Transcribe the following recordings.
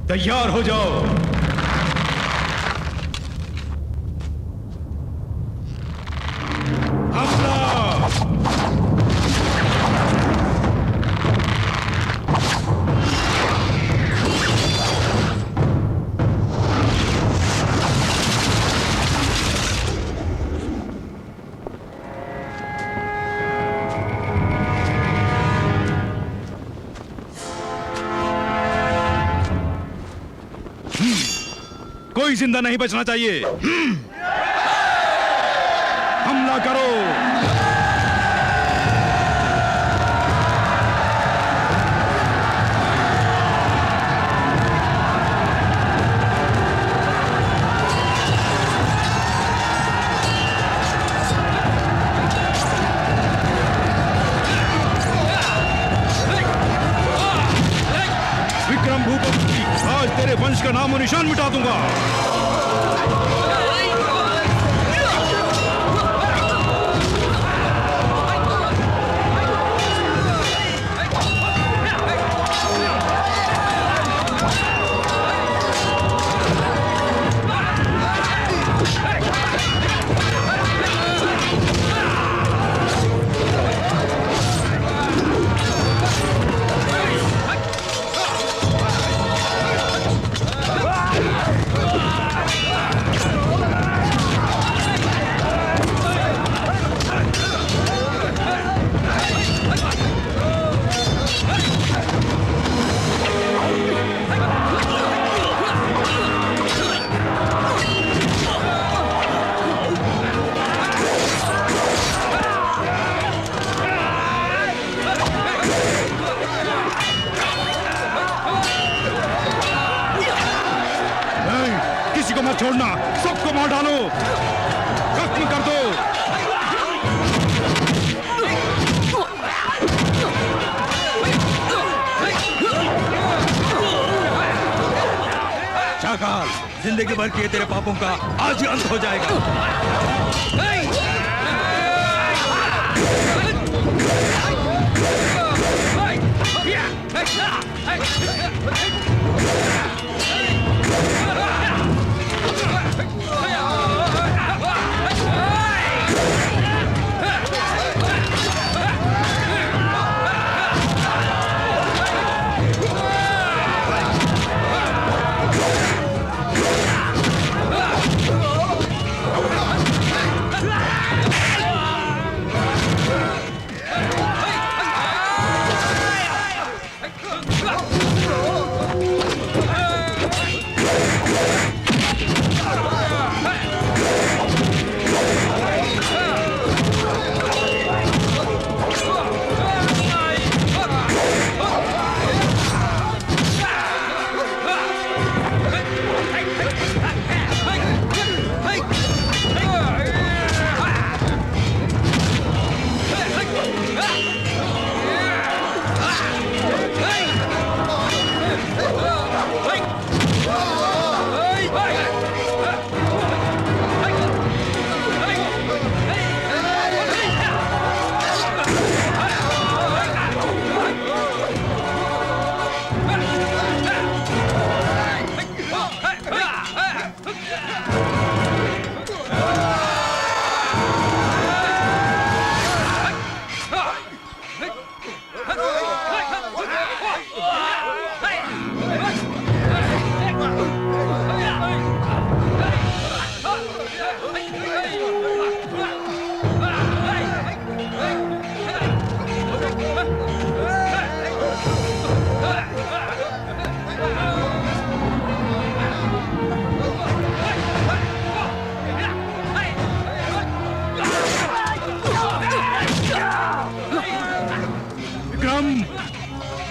तैयार हो जाओ। कोई जिंदा नहीं बचना चाहिए। हमला करो। विक्रम भूपति, आज तेरे वंश का नामो निशान मिटा दूंगा। छोड़ना, सबको मार डालो, खत्म कर दो। शाकाल, जिंदगी भर किए तेरे पापों का आज ही अंत हो जाएगा।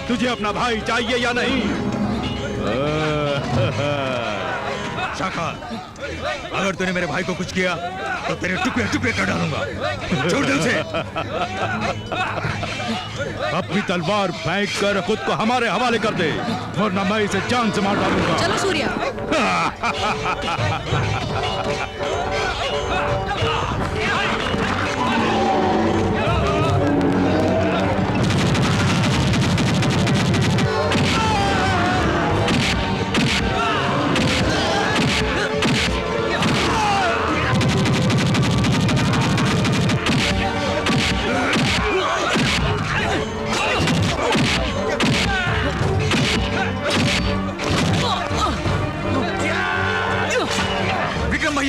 तुझे अपना भाई चाहिए या नहीं? शाकाल, अगर तूने मेरे भाई को कुछ किया तो तेरे टुकड़े टुकड़े कर डालूंगा। छोड़ दे उसे। अपनी तलवार फेंक कर खुद को हमारे हवाले कर दे, वरना मैं इसे जान से मार डालूंगा। चलो सूर्या।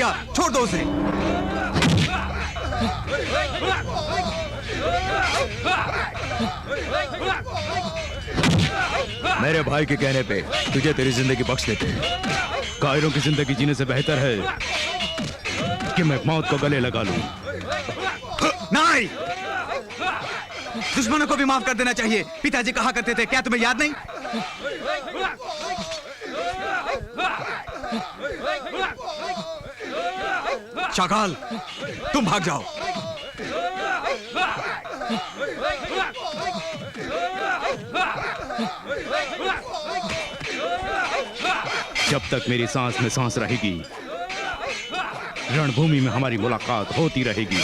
भैया छोड़ दो उसे। मेरे भाई के कहने पे तुझे तेरी जिंदगी बख्श देते। कायरों की जिंदगी जीने से बेहतर है कि मैं मौत को गले लगा लूं। नहीं, दुश्मनों को भी माफ कर देना चाहिए, पिताजी कहा करते थे, क्या तुम्हें याद नहीं? शाकाल, तुम भाग जाओ। जब तक मेरी सांस में सांस रहेगी, रणभूमि में हमारी मुलाकात होती रहेगी।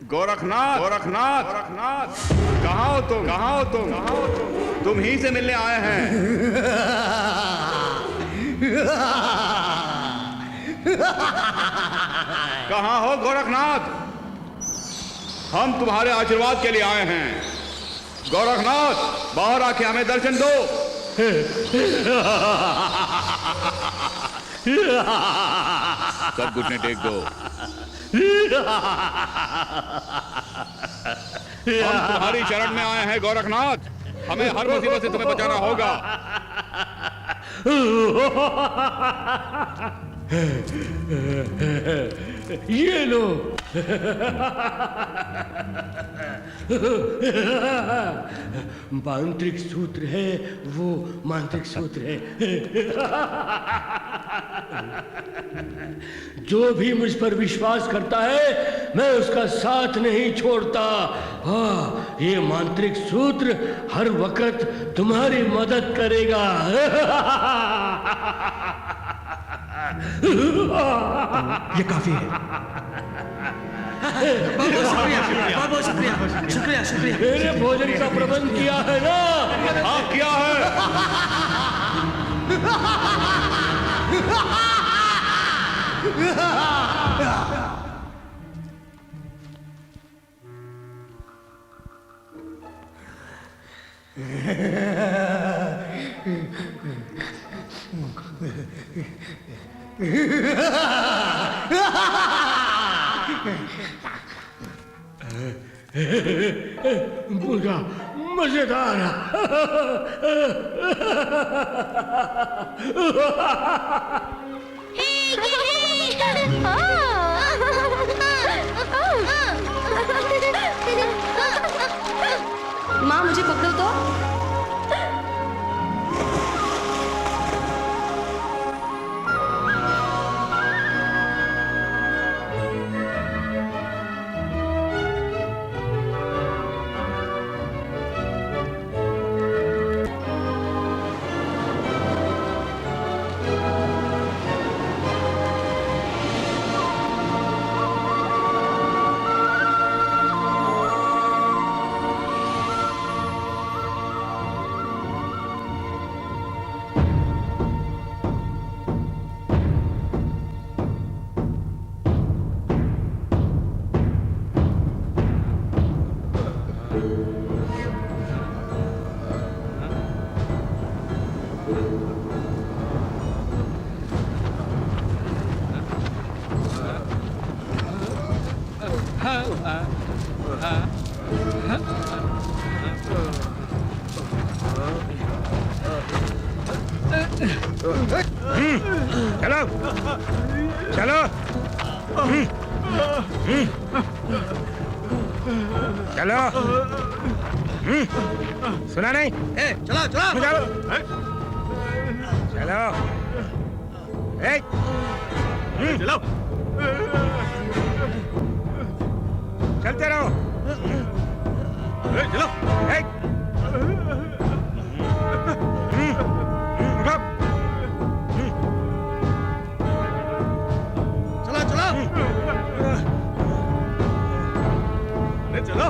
गोरखनाथ, गोरखनाथ, गोरखनाथ, कहाँ हो तुम? कहाँ हो तुम? कहाँ हो तुम? तुम ही से मिलने आए हैं। कहाँ हो गोरखनाथ? हम तुम्हारे आशीर्वाद के लिए आए हैं। गोरखनाथ, बाहर आके हमें दर्शन दो। सब घुटने टेक दो। हम तुम्हारी शरण में आए हैं गोरखनाथ, हमें हर मुसीबत से तुम्हें बचाना होगा। ये लो। मांत्रिक सूत्र है, वो मांत्रिक सूत्र है। जो भी मुझ पर विश्वास करता है मैं उसका साथ नहीं छोड़ता। हाँ, ये मांत्रिक सूत्र हर वक्त तुम्हारी मदद करेगा। ये काफी है। बहुत बहुत शुक्रिया, शुक्रिया, शुक्रिया। मेरे भोजन का प्रबंध किया है ना? हाँ, किया है। पूरा मजेदार। माँ, मुझे पकड़ो तो। चलो चलो चलो। सुना नहीं? चलो चलो चलो चलो। चलो चलते रहो। चलो चलो चलो चलो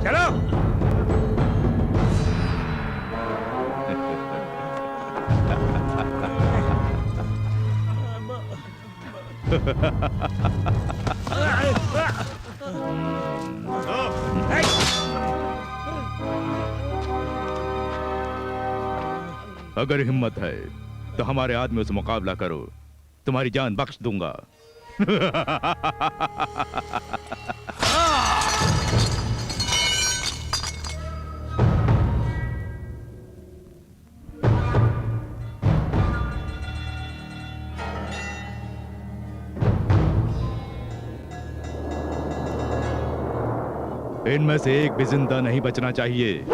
चलो। अगर हिम्मत है तो हमारे आदमियों से मुकाबला करो, तुम्हारी जान बख्श दूंगा। इनमें से एक भी जिंदा नहीं बचना चाहिए।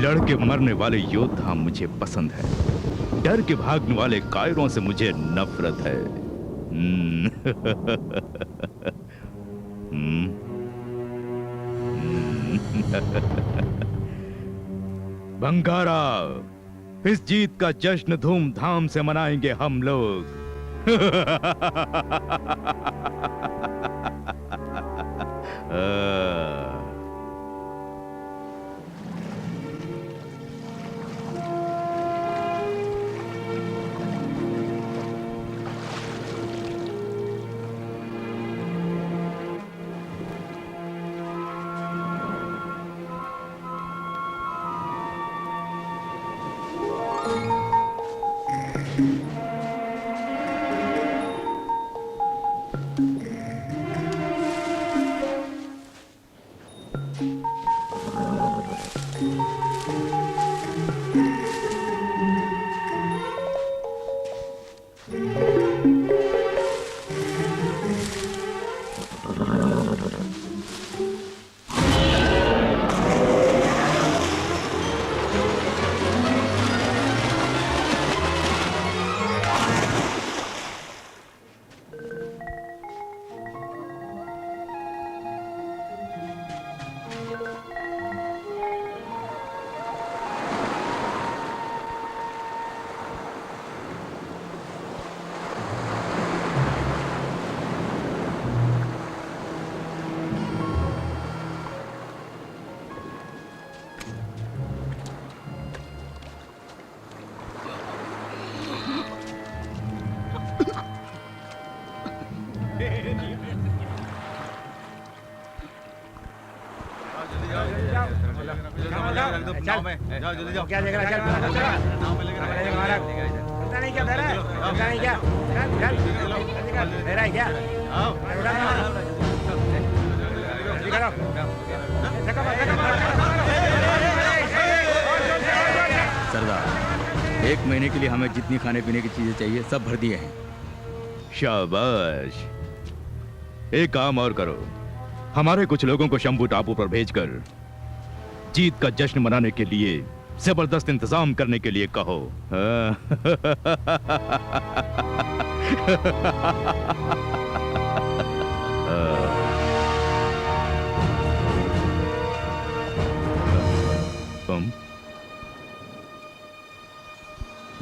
लड़के मरने वाले योद्धा मुझे पसंद है, डर के भागने वाले कायरों से मुझे नफरत है। बंगारा, इस जीत का जश्न धूमधाम से मनाएंगे हम लोग। क्या देख रहा है? चल नहीं क्या दे रहा है? नहीं क्या? चल दे रहा है क्या? सरदार, 1 महीने के लिए हमें जितनी खाने पीने की चीजें चाहिए सब भर दिए हैं। शाबाश। एक काम और करो, हमारे कुछ लोगों को शंभू टापू पर भेजकर जीत का जश्न मनाने के लिए जबरदस्त इंतजाम करने के लिए कहो। तुम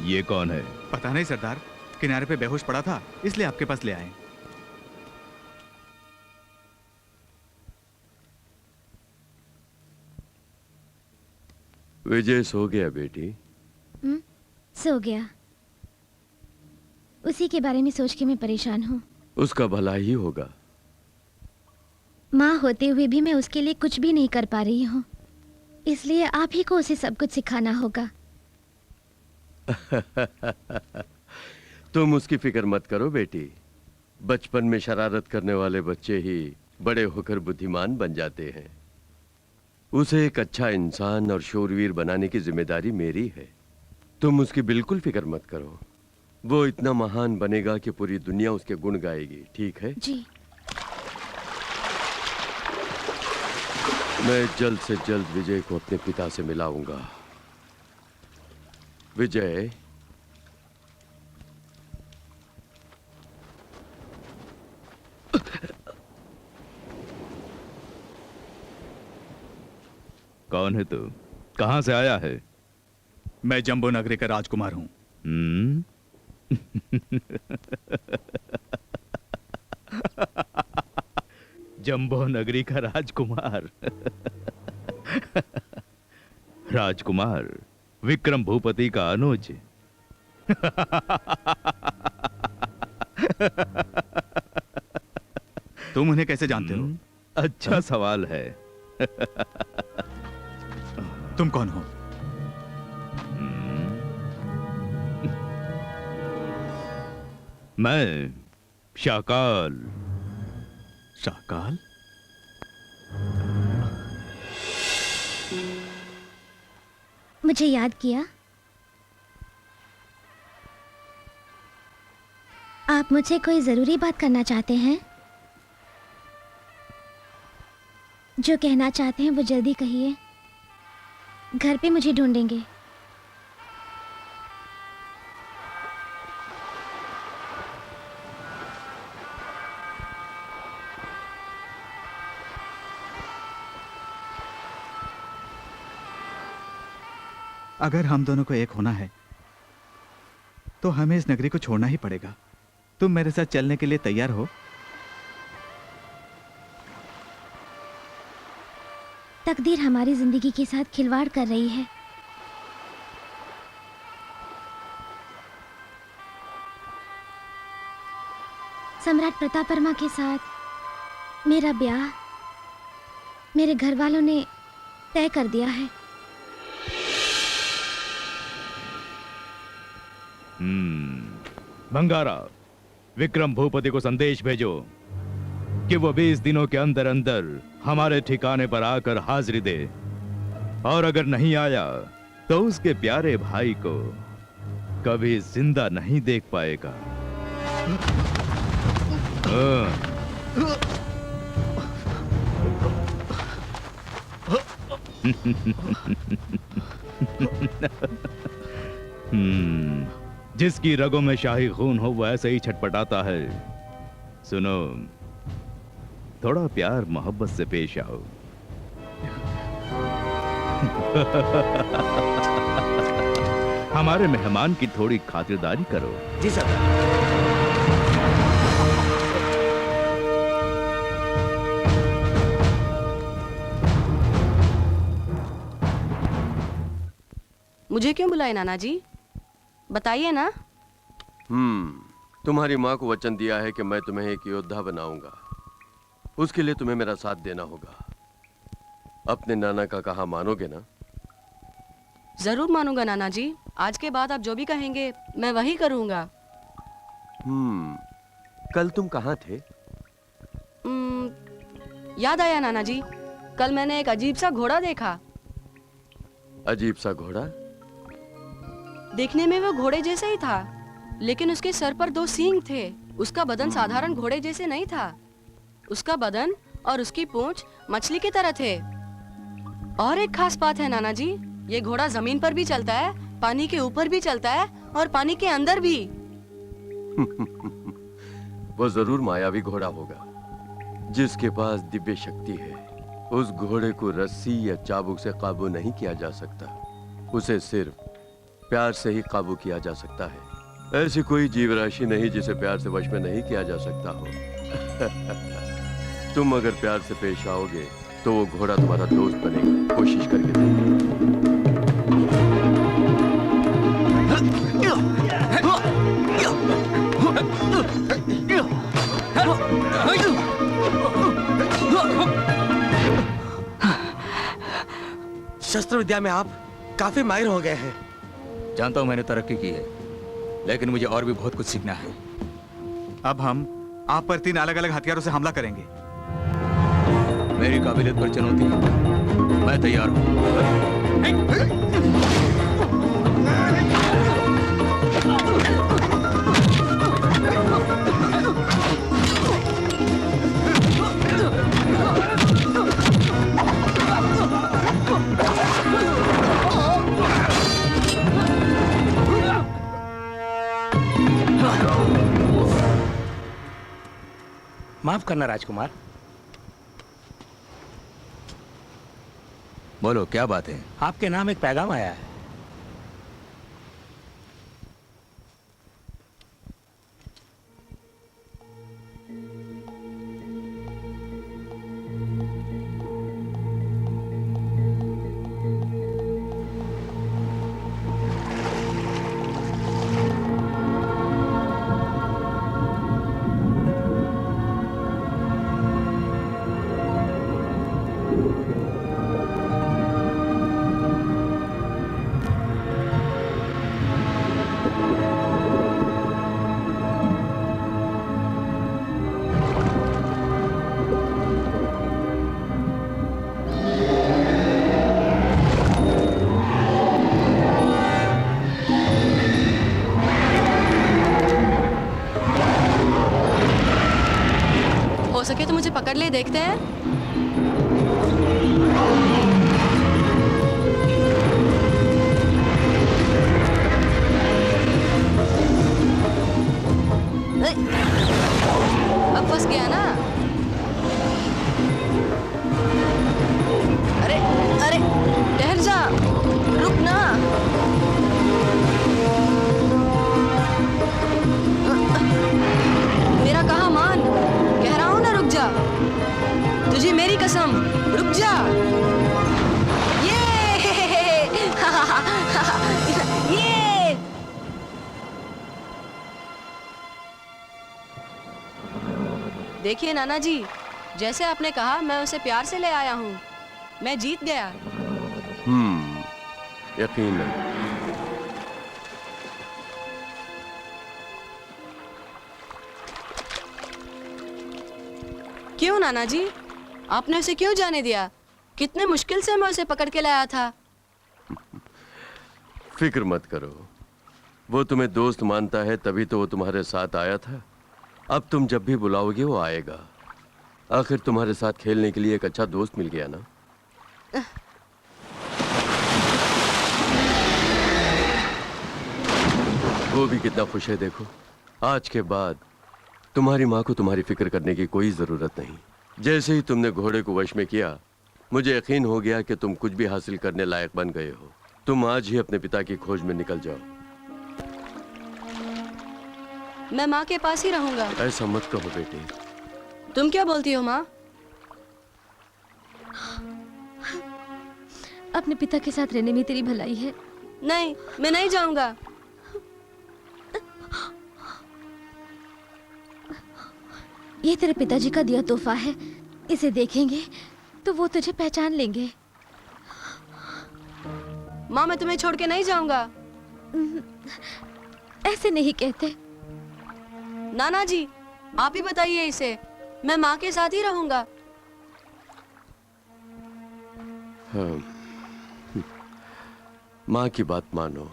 ये कौन है? पता नहीं सरदार, किनारे पे बेहोश पड़ा था इसलिए आपके पास ले आए। विजय सो गया बेटी? सो गया। उसी के बारे में सोच के मैं परेशान हूँ। उसका भला ही होगा। माँ होते हुए भी मैं उसके लिए कुछ भी नहीं कर पा रही हूँ, इसलिए आप ही को उसे सब कुछ सिखाना होगा। तुम उसकी फिक्र मत करो बेटी। बचपन में शरारत करने वाले बच्चे ही बड़े होकर बुद्धिमान बन जाते हैं। उसे एक अच्छा इंसान और शूरवीर बनाने की जिम्मेदारी मेरी है। तुम उसकी बिल्कुल फिक्र मत करो। वो इतना महान बनेगा कि पूरी दुनिया उसके गुण गाएगी। ठीक है जी। मैं जल्द से जल्द विजय को अपने पिता से मिलाऊंगा। विजय, कौन है तू? कहां से आया है? मैं जम्बो नगरी का राजकुमार हूँ। जम्बो नगरी का राजकुमार। राजकुमार विक्रम भूपति का अनुज। तुम उन्हें कैसे जानते हो? अच्छा सवाल है। तुम कौन हो? मैं शाकाल। शाकाल? मुझे याद किया? आप मुझसे कोई जरूरी बात करना चाहते हैं? जो कहना चाहते हैं वो जल्दी कहिए। घर पे मुझे ढूंढेंगे। अगर हम दोनों को एक होना है तो हमें इस नगरी को छोड़ना ही पड़ेगा। तुम मेरे साथ चलने के लिए तैयार हो? तकदीर हमारी जिंदगी के साथ खिलवाड़ कर रही है। सम्राट प्रताप वर्मा के साथ मेरा ब्याह मेरे घर वालों ने तय कर दिया है। भंगारा, विक्रम भूपति को संदेश भेजो कि वो 20 दिनों के अंदर अंदर हमारे ठिकाने पर आकर हाजिरी दे, और अगर नहीं आया तो उसके प्यारे भाई को कभी जिंदा नहीं देख पाएगा। जिसकी रगों में शाही खून हो वो ऐसे ही छटपटाता है। सुनो, थोड़ा प्यार मोहब्बत से पेश आओ। हमारे मेहमान की थोड़ी खातिरदारी करो। जी सरदार। मुझे क्यों बुलाए नाना जी? बताइए ना। तुम्हारी माँ को वचन दिया है कि मैं तुम्हें एक योद्धा बनाऊंगा। उसके लिए तुम्हें मेरा साथ देना होगा। अपने नाना का कहा मानोगे ना? जरूर मानूंगा नाना जी। आज के बाद आप जो भी कहेंगे मैं वही करूंगा। कल तुम कहाँ थे? याद आया नाना जी, कल मैंने एक अजीब सा घोड़ा देखा। अजीब सा घोड़ा? देखने में वो घोड़े जैसे ही था, लेकिन उसके सर पर 2 सींग थे। उसका बदन साधारण घोड़े जैसे नहीं था। उसका बदन और उसकी पूंछ मछली की तरह थे। और एक खास बात है नाना जी, ये घोड़ा जमीन पर भी चलता है, पानी के ऊपर भी चलता है और पानी के अंदर भी। वो जरूर मायावी घोड़ा होगा जिसके पास दिव्य शक्ति है। उस घोड़े को रस्सी या चाबुक से काबू नहीं किया जा सकता, उसे सिर्फ प्यार से ही काबू किया जा सकता है। ऐसी कोई जीव राशि नहीं जिसे प्यार से वश में नहीं किया जा सकता हो। तुम अगर प्यार से पेश आओगे तो वो घोड़ा तुम्हारा दोस्त बनेगा। कोशिश करके देखो। शस्त्र विद्या में आप काफी माहिर हो गए हैं। जानता हूं मैंने तरक्की की है, लेकिन मुझे और भी बहुत कुछ सीखना है। अब हम आप पर 3 अलग अलग हथियारों से हमला करेंगे। मेरी काबिलियत पर चुनौती है, मैं तैयार हूं। माफ करना राजकुमार। बोलो क्या बात है? आपके नाम एक पैगाम आया है। हो सके तो मुझे पकड़ ले, देखते हैं। अब फंस गया ना? अरे अरे ठहर जा, रुक ना। मेरा कहा मान, कह रहा हूं ना रुक जा। तुझे मेरी कसम, रुक जा। ये ये देखिए नाना जी, जैसे आपने कहा मैं उसे प्यार से ले आया हूं। मैं जीत गया। यकीनन। क्यों नाना जी, आपने उसे क्यों जाने दिया? कितने मुश्किल से मैं उसे पकड़ के लाया था। फिक्र मत करो, वो तुम्हें दोस्त मानता है तभी तो वो तुम्हारे साथ आया था। अब तुम जब भी बुलाओगे वो आएगा। आखिर तुम्हारे साथ खेलने के लिए एक अच्छा दोस्त मिल गया ना। वो भी कितना खुश है देखो। आज के बाद तुम्हारी माँ को तुम्हारी फिक्र करने की कोई जरूरत नहीं। जैसे ही तुमने घोड़े को वश में किया, मुझे यकीन हो गया कि तुम कुछ भी हासिल करने लायक बन गए हो। तुम आज ही अपने पिता की खोज में निकल जाओ। मैं माँ के पास ही रहूंगा। ऐसा मत कहो बेटी। तुम क्या बोलती हो माँ? अपने पिता के साथ रहने में तेरी भलाई है। नहीं, मैं नहीं जाऊंगा। ये तेरे पिताजी का दिया तोहफा है। इसे देखेंगे तो वो तुझे पहचान लेंगे। माँ मैं तुम्हें छोड़ के नहीं जाऊंगा। ऐसे नहीं कहते। नाना जी आप ही बताइए इसे, मैं माँ के साथ ही रहूंगा। हाँ। माँ की बात मानो,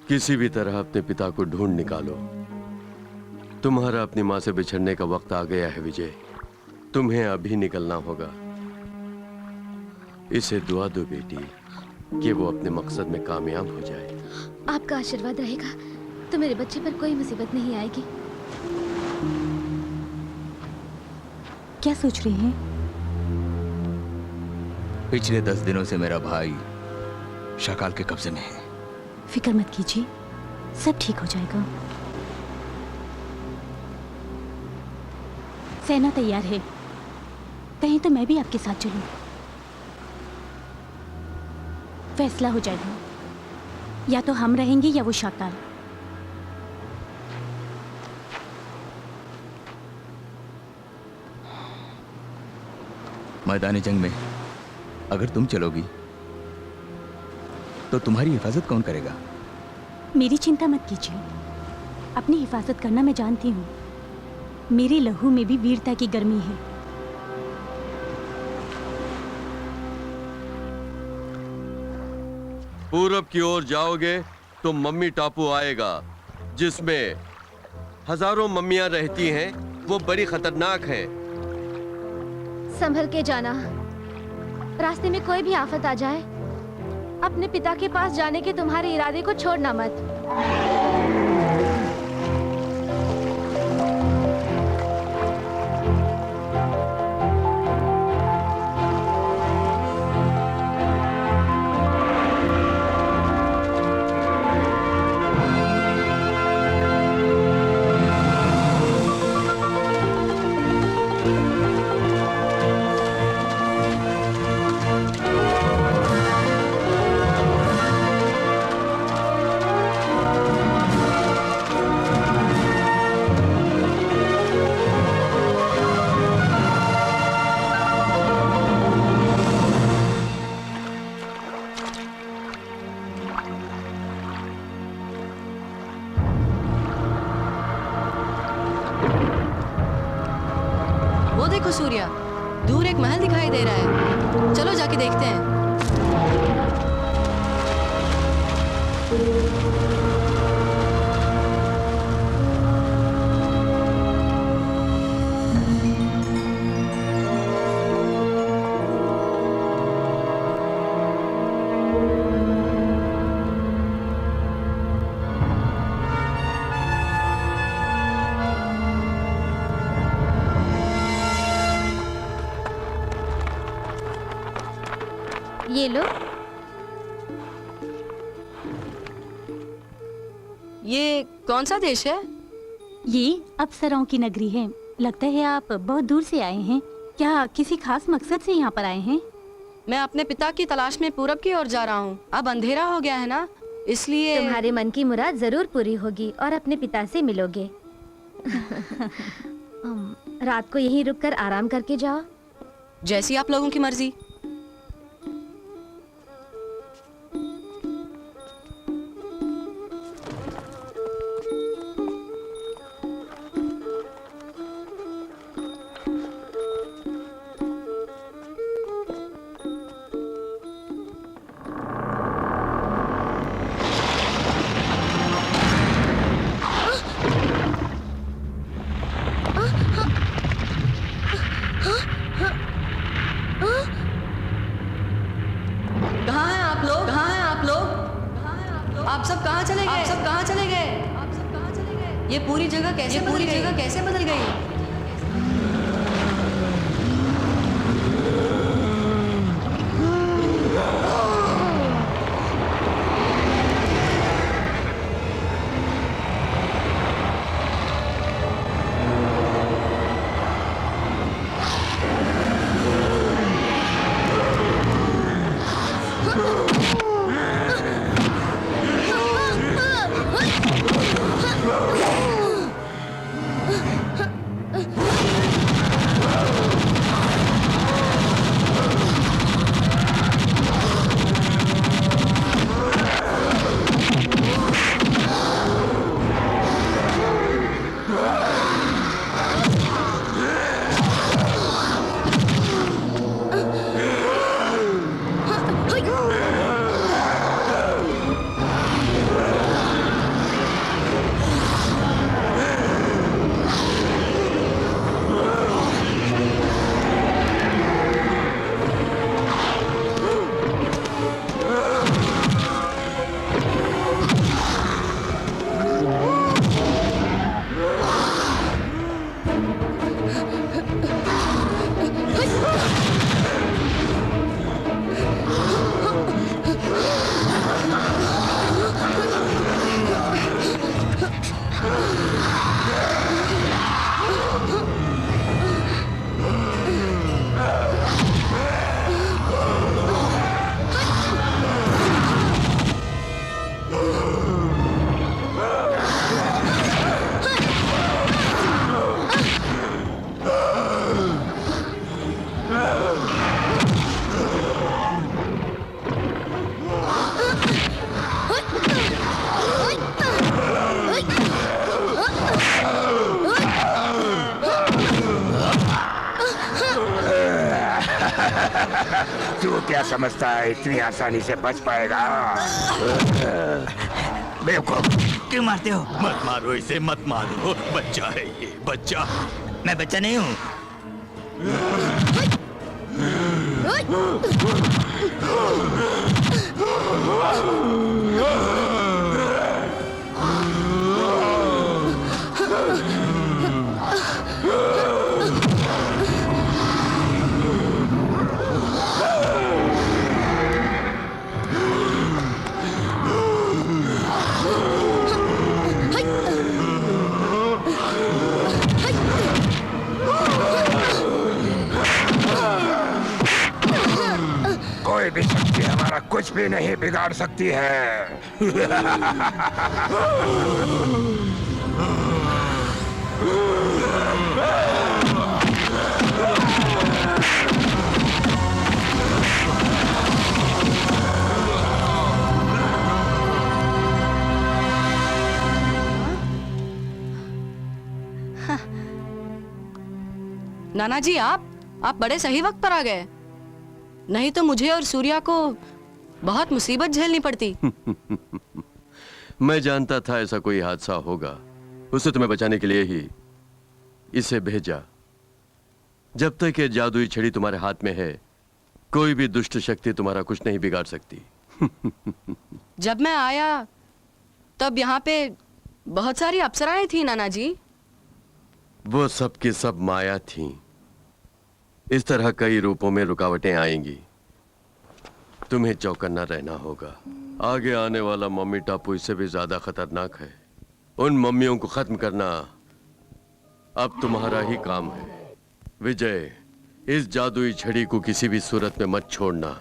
किसी भी तरह अपने पिता को ढूंढ निकालो। तुम्हारा अपनी माँ से बिछड़ने का वक्त आ गया है विजय, तुम्हें अभी निकलना होगा। इसे दुआ दो बेटी कि वो अपने मकसद में कामयाब हो जाए। आपका आशीर्वाद रहेगा तो मेरे बच्चे पर कोई मुसीबत नहीं आएगी। क्या सोच रही हैं? पिछले 10 दिनों से मेरा भाई शाकाल के कब्जे में है। फिक्र मत कीजिए, सब ठीक हो जाएगा। सेना तैयार है, कहीं तो मैं भी आपके साथ चलूं। फैसला हो जाएगा, या तो हम रहेंगे या वो शाकाल। मैदानी जंग में अगर तुम चलोगी तो तुम्हारी हिफाजत कौन करेगा? मेरी चिंता मत कीजिए, अपनी हिफाजत करना मैं जानती हूँ। मेरे लहू में भी वीरता की गर्मी है। पूरब की ओर जाओगे तो मम्मी टापू आएगा, जिसमें हजारों मम्मियां रहती हैं। वो बड़ी खतरनाक है। संभल के जाना, रास्ते में कोई भी आफत आ जाए, अपने पिता के पास जाने के तुम्हारे इरादे को छोड़ना मत। वो देखो सूर्या, दूर एक महल दिखाई दे रहा है, चलो जाके देखते हैं। ये लो। ये कौन सा देश है? ये अप्सराओं की नगरी है। लगता है आप बहुत दूर से आए हैं। क्या किसी खास मकसद से यहाँ पर आए हैं? मैं अपने पिता की तलाश में पूरब की ओर जा रहा हूँ। अब अंधेरा हो गया है ना, इसलिए तुम्हारे मन की मुराद जरूर पूरी होगी और अपने पिता से मिलोगे। रात को यहीं रुककर आराम करके जाओ। जैसी आप लोगों की मर्जी। आप सब कहाँ चले गए? आप सब कहाँ चले गए? ये पूरी जगह कैसे बदल गई? तू क्या समझता है इतनी आसानी से बच पाएगा? बेवकूफ, क्यों मारते हो? मत मारो इसे, मत मारो। बच्चा है ये, बच्चा। मैं बच्चा नहीं हूँ। कोई भी शक्ति हमारा कुछ भी नहीं बिगाड़ सकती है। नाना जी, आप बड़े सही वक्त पर आ गए, नहीं तो मुझे और सूर्या को बहुत मुसीबत झेलनी पड़ती। मैं जानता था ऐसा कोई हादसा होगा, उसे तुम्हें बचाने के लिए ही इसे भेजा। जब तक ये जादुई छड़ी तुम्हारे हाथ में है, कोई भी दुष्ट शक्ति तुम्हारा कुछ नहीं बिगाड़ सकती। जब मैं आया तब यहाँ पे बहुत सारी अप्सराएं थी नाना जी। वो सब की सब माया थीं। इस तरह कई रूपों में रुकावटें आएंगी, तुम्हें चौकन्ना रहना होगा। आगे आने वाला मम्मी टापू इससे भी ज्यादा खतरनाक है। उन मम्मियों को खत्म करना अब तुम्हारा ही काम है। विजय, इस जादुई छड़ी को किसी भी सूरत में मत छोड़ना।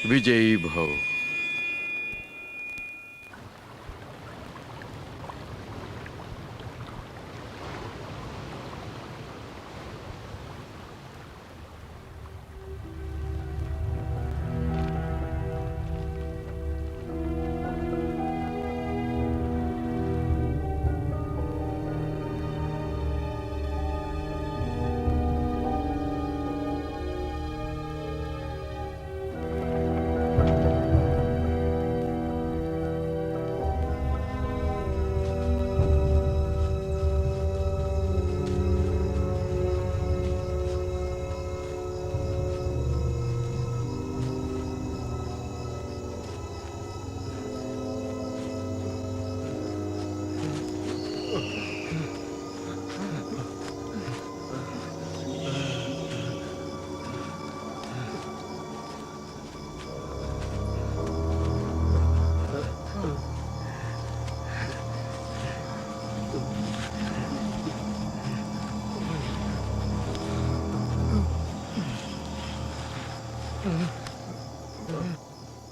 विजयी भव।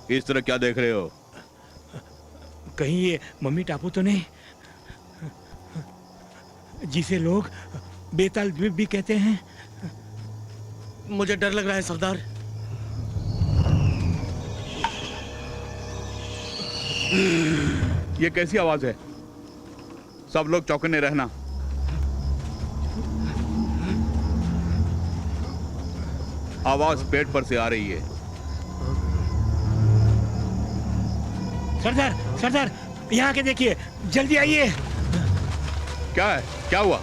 इस तरह क्या देख रहे हो? कहीं ये मम्मी टापू तो नहीं, जिसे लोग बेताल द्वीप भी कहते हैं? मुझे डर लग रहा है सरदार। ये कैसी आवाज है? सब लोग चौकन्ने रहना। आवाज पेट पर से आ रही है। सरदार, सरदार, यहाँ के देखिए, जल्दी आइए। क्या है? क्या हुआ?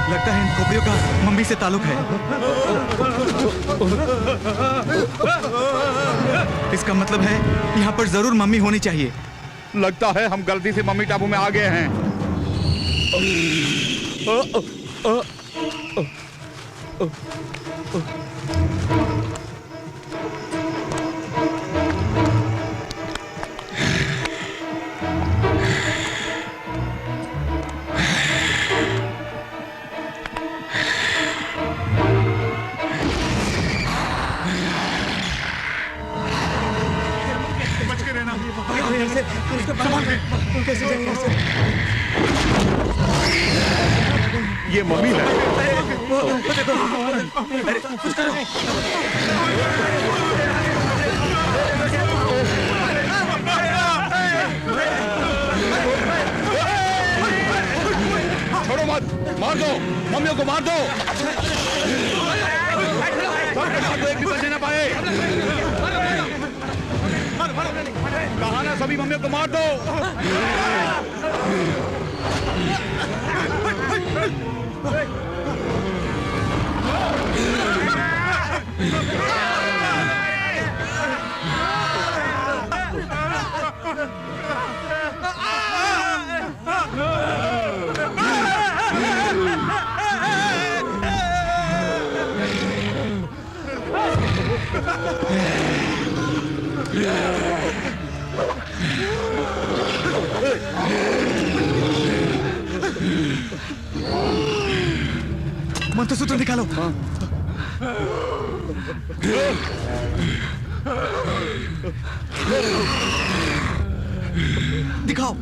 लगता है इन खोपड़ियों का मम्मी से ताल्लुक है। इसका मतलब है यहाँ पर जरूर मम्मी होनी चाहिए। लगता है हम गलती से मम्मी टापू में आ गए हैं। बच के रहना। कैसे जाएंगे? ये मम्मी है। कुछ करो। मत, मार दो, मम्मियों को मार दो। सबको मार दो, एक भी बचने ना पाए। कहा ना सभी मम्मियों को मार दो। मंत्रसूत्र निकालो। दिखाओ।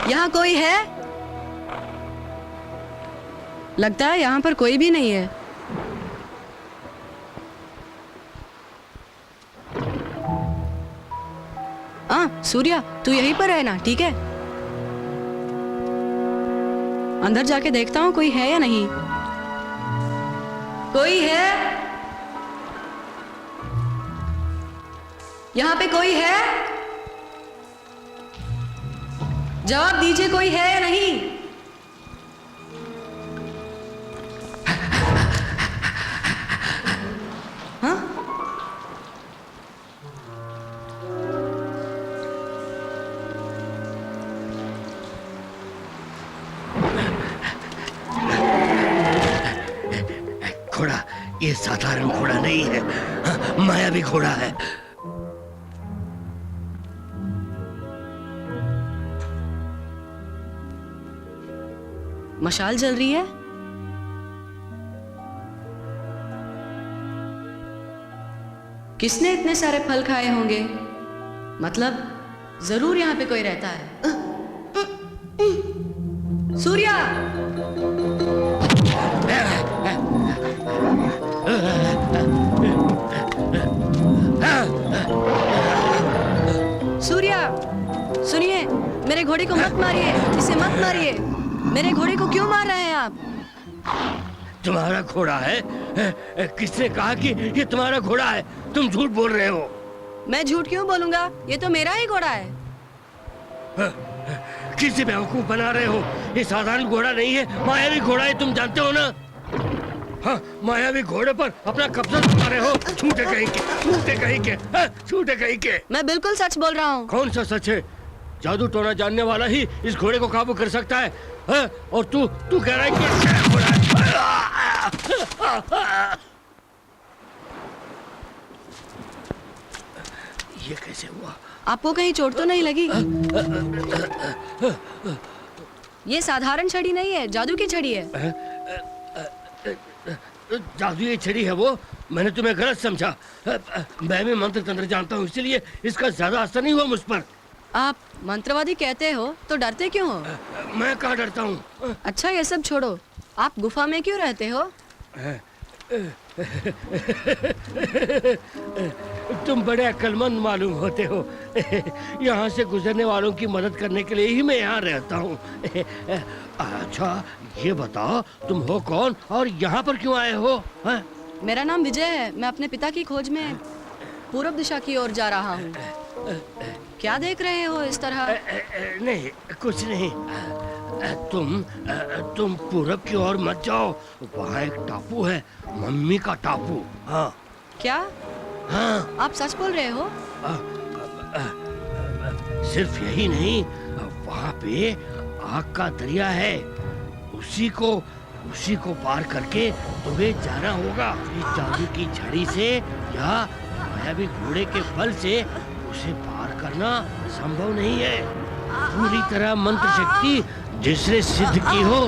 यहाँ कोई है? लगता है यहाँ पर कोई भी नहीं है। सूर्या, तू यहीं पर है ना? ठीक है, अंदर जाके देखता हूँ कोई है या नहीं। कोई है? यहाँ पे कोई है? जवाब दीजिए, कोई है या नहीं? हाँ? घोड़ा, ये साधारण घोड़ा नहीं है, मायावी घोड़ा है। मशाल जल रही है। किसने इतने सारे फल खाए होंगे? मतलब जरूर यहाँ पे कोई रहता है। सूर्या! सूर्या, सुनिए, मेरे घोड़े को मत मारिए, इसे मत मारिए। मेरे घोड़े को क्यों मार रहे हैं आप? तुम्हारा घोड़ा है? किसने कहा कि ये तुम्हारा घोड़ा है? तुम झूठ बोल रहे हो। मैं झूठ क्यों बोलूंगा? ये तो मेरा ही घोड़ा है। किसी बेवकूफ बना रहे हो। ये साधारण घोड़ा नहीं है, मायावी घोड़ा है, तुम जानते हो ना? हाँ, मायावी घोड़े पर अपना कब्जा जमा रहे हो। झूठे कहीं के, झूठे कहीं के, झूठे कहीं के। मैं बिल्कुल सच बोल रहा हूँ। कौन सा सच है? जादू टोना जानने वाला ही इस घोड़े को काबू कर सकता है। और तू कह रहा है कि घोड़ा है। ये कैसे हुआ? आपको कहीं चोट तो नहीं लगी? ये साधारण छड़ी नहीं है, जादू की छड़ी है। जादू की छड़ी है वो? मैंने तुम्हें गलत समझा। मैं भी मंत्र तंत्र जानता हूँ, इसलिए इसका ज्यादा असर नहीं हुआ मुझ पर। आप मंत्रवादी कहते हो तो डरते क्यों हो? मैं कहाँ डरता हूँ। अच्छा, ये सब छोड़ो, आप गुफा में क्यों रहते हो? तुम बड़े अक्लमंद मालूम होते हो। यहाँ से गुजरने वालों की मदद करने के लिए ही मैं यहाँ रहता हूँ। अच्छा, ये बताओ तुम हो कौन और यहाँ पर क्यों आए हो? मेरा नाम विजय है। मैं अपने पिता की खोज में पूर्व दिशा की ओर जा रहा हूँ। क्या देख रहे हो इस तरह? नहीं, कुछ नहीं। तुम पूरब की ओर मत जाओ, वहाँ एक टापू है, मम्मी का टापू। हाँ। क्या? हाँ। आप सच बोल रहे हो? सिर्फ यही नहीं, वहाँ पे आग का दरिया है, उसी को उसी को पार करके तुम्हें जाना होगा। इस जादू की छड़ी से या मायावी घोड़े के बल से उसे पार करना संभव नहीं है। पूरी तरह मंत्र शक्ति जिसने सिद्ध की हो,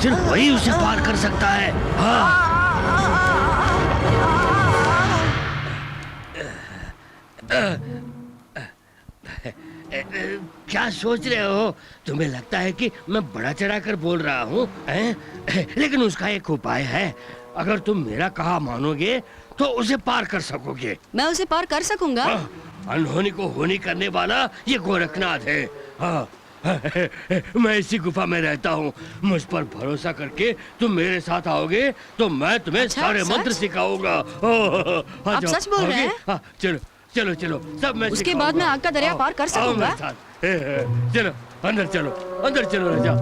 सिर्फ वही उसे पार कर सकता है। हाँ। क्या सोच रहे हो? तुम्हें लगता है कि मैं बड़ा चढ़ाकर बोल रहा हूँ, लेकिन उसका एक उपाय है। अगर तुम मेरा कहा मानोगे तो उसे पार कर सकोगे। मैं उसे पार कर सकूंगा। अनहोनी को होनी करने वाला ये गोरखनाथ है। हाँ, मैं इसी गुफा में रहता हूँ। मुझ पर भरोसा करके तुम मेरे साथ आओगे तो मैं तुम्हें अच्छा, सारे सच? मंत्र सिखाऊंगा। आप सच बोल रहे हैं? हाँ, चलो चलो चलो, सब मैं उसके बाद मैं आग का दरिया पार कर सकूंगा। चलो अंदर चलो, अंदर चलो राजा।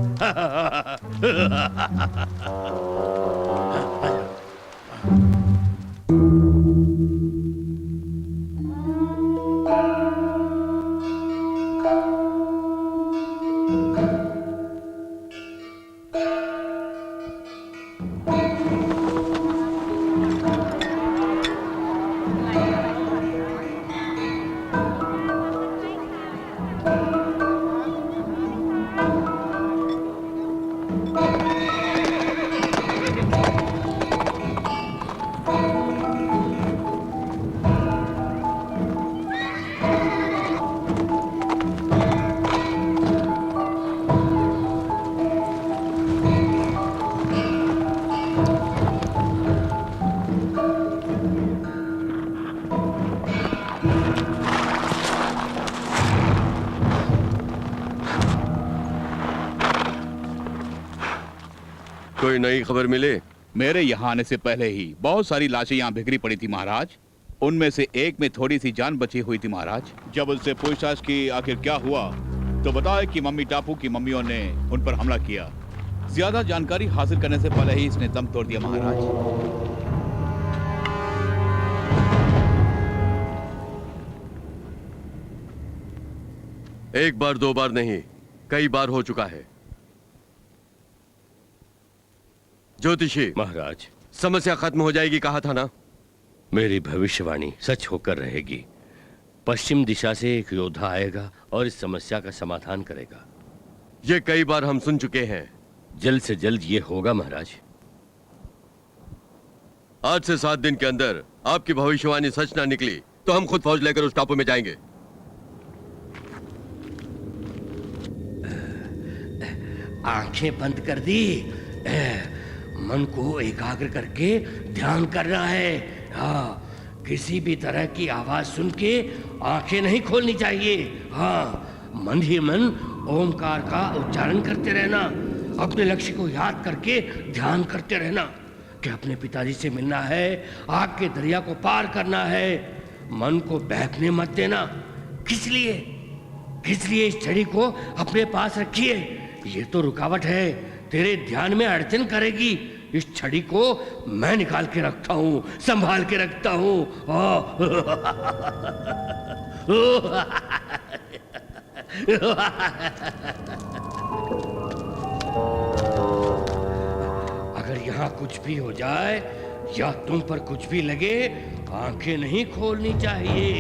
कोई नई खबर मिले? मेरे यहाँ आने से पहले ही बहुत सारी लाशें यहाँ बिखरी पड़ी थी महाराज। उनमें से एक में थोड़ी सी जान बची हुई थी महाराज। जब उनसे पूछताछ की आखिर क्या हुआ तो बताया कि मम्मी टापू की मम्मियों ने उन पर हमला किया। ज्यादा जानकारी हासिल करने से पहले ही इसने दम तोड़ दिया महाराज। एक बार दो बार नहीं, कई बार हो चुका है। ज्योतिषी महाराज, समस्या खत्म हो जाएगी कहा था ना? मेरी भविष्यवाणी सच होकर रहेगी। पश्चिम दिशा से एक योद्धा आएगा और इस समस्या का समाधान करेगा। ये कई बार हम सुन चुके हैं। जल्द से जल्द ये होगा महाराज। आज से 7 दिन के अंदर आपकी भविष्यवाणी सच ना निकली तो हम खुद फौज लेकर उस टापू में जाएंगे। आंखें बंद कर दी, मन को एकाग्र करके ध्यान करना है। हाँ, किसी भी तरह की आवाज सुन के आंखें नहीं खोलनी चाहिए। हाँ, मन ही मन ओमकार का उच्चारण करते रहना। अपने लक्ष्य को याद करके ध्यान करते रहना कि अपने पिताजी से मिलना है, आग के दरिया को पार करना है। मन को बहकने मत देना। किस लिए इस छड़ी को अपने पास रखिए। ये तो रुकावट है, तेरे ध्यान में अड़चन करेगी। इस छड़ी को मैं निकाल के रखता हूँ, संभाल के रखता हूँ। अगर यहाँ कुछ भी हो जाए या तुम पर कुछ भी लगे, आंखें नहीं खोलनी चाहिए।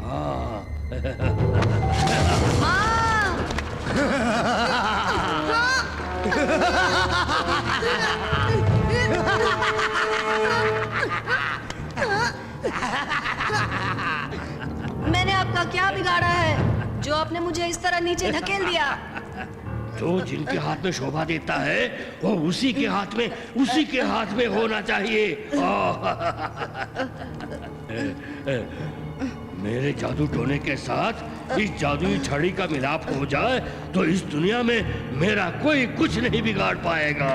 हाँ। मैंने आपका क्या बिगाड़ा है जो आपने मुझे इस तरह नीचे धकेल दिया? जो जिनके हाथ में शोभा देता है वो उसी के हाथ में होना चाहिए। मेरे जादू टोने के साथ इस जादुई छड़ी का मिलाप हो जाए तो इस दुनिया में मेरा कोई कुछ नहीं बिगाड़ पाएगा।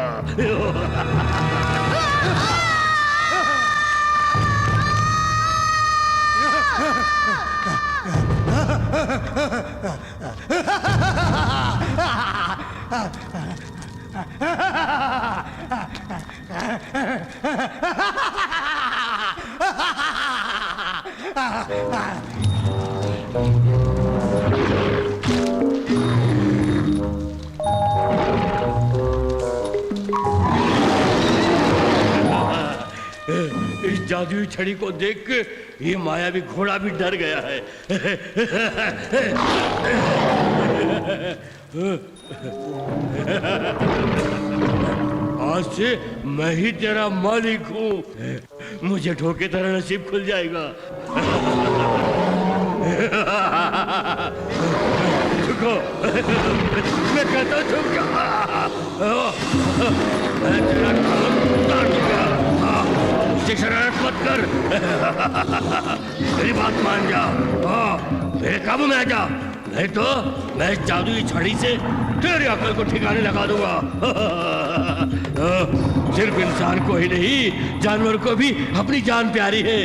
जादुई छड़ी को देख के ये मायावी घोड़ा भी डर गया है। आज से मैं ही तेरा मालिक हूँ। मुझे ठोके तेरा नसीब खुल जाएगा। झुको, मैं कहता हूँ झुक जा। मैं तेरा काम उतार दूंगा। मुझसे शरारत मत कर। मेरी बात मान जा। मेरे काबू में आ जा, नहीं तो मैं इस जादुई छड़ी से तेरी अकल को ठिकाने लगा दूंगा। सिर्फ इंसान को ही नहीं, जानवर को भी अपनी जान प्यारी है।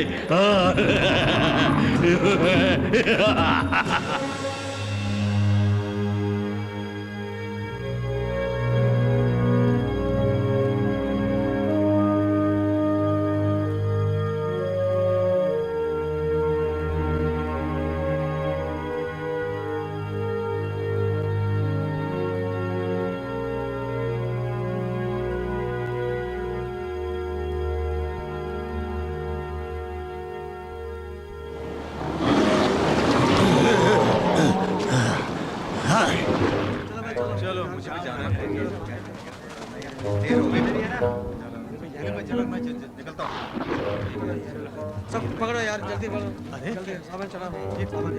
सब पकड़ो यार, जल्दी पकड़ो। अरे जल्दी सामान चढ़ाओ। ये सामान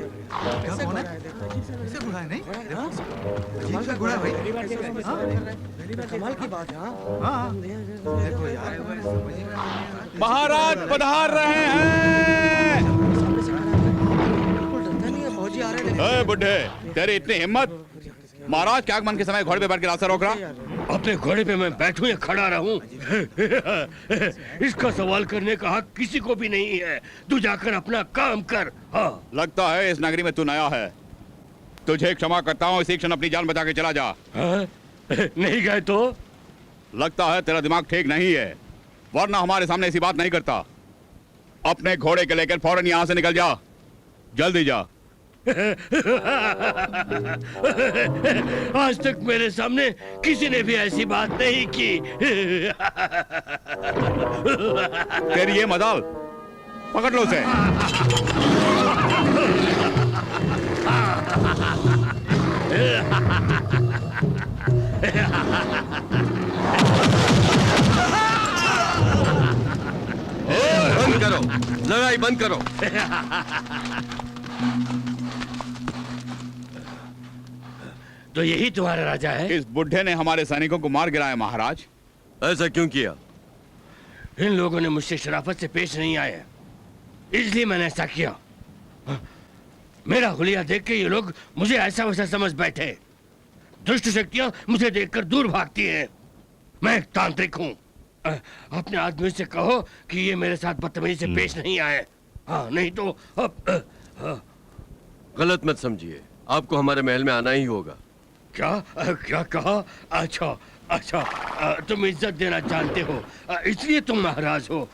क्या कौन है? इसे घोड़ा है नहीं? अजीब सा घोड़ा है भाई। कमाल की बात है। हाँ देखो यार, महाराज पधार रहे हैं। बिल्कुल डरता नहीं है, फौजी आ रहे हैं। बुड्ढे, तेरी इतनी हिम्मत, महाराज क्या आगमन के समय घोड़े पे बैठ के रास्ता रोक रहा? अपने घोड़े पे मैं बैठूं या खड़ा रहूं, इसका सवाल करने का हक किसी को भी नहीं है। तू जाकर अपना काम कर। हाँ। लगता है इस नगरी में तू नया है। तुझे क्षमा करता हूँ, इसी क्षण अपनी जान बचा के चला जा। हाँ? नहीं गए तो? लगता है तेरा दिमाग ठीक नहीं है, वरना हमारे सामने ऐसी बात नहीं करता। अपने घोड़े के लेकर फौरन यहाँ से निकल जा, जल्दी जा। आज तक मेरे सामने किसी ने भी ऐसी बात नहीं की। तेरी ये मजाल, पकड़ लो उसे। बंद करो, लड़ाई बंद करो। तो यही तुम्हारा राजा है? इस बुढ़े ने हमारे सैनिकों को मार गिराया महाराज। ऐसा क्यों किया? इन लोगों ने मुझसे शराफत से पेश नहीं आए, इसलिए मैंने ऐसा किया। मेरा हुलिया देख के ये लोग मुझे ऐसा वैसा समझ बैठे। दुष्ट शक्तियां मुझे देखकर दूर भागती हैं। मैं एक तांत्रिक हूँ। अपने आदमी से कहो कि ये मेरे साथ बदतमीजी से पेश नहीं आए। हाँ, नहीं तो गलत मत समझिए, आपको हमारे महल में आना ही होगा। क्या क्या कहा? अच्छा अच्छा, तुम इज्जत देना जानते हो, इसलिए तुम महाराज हो।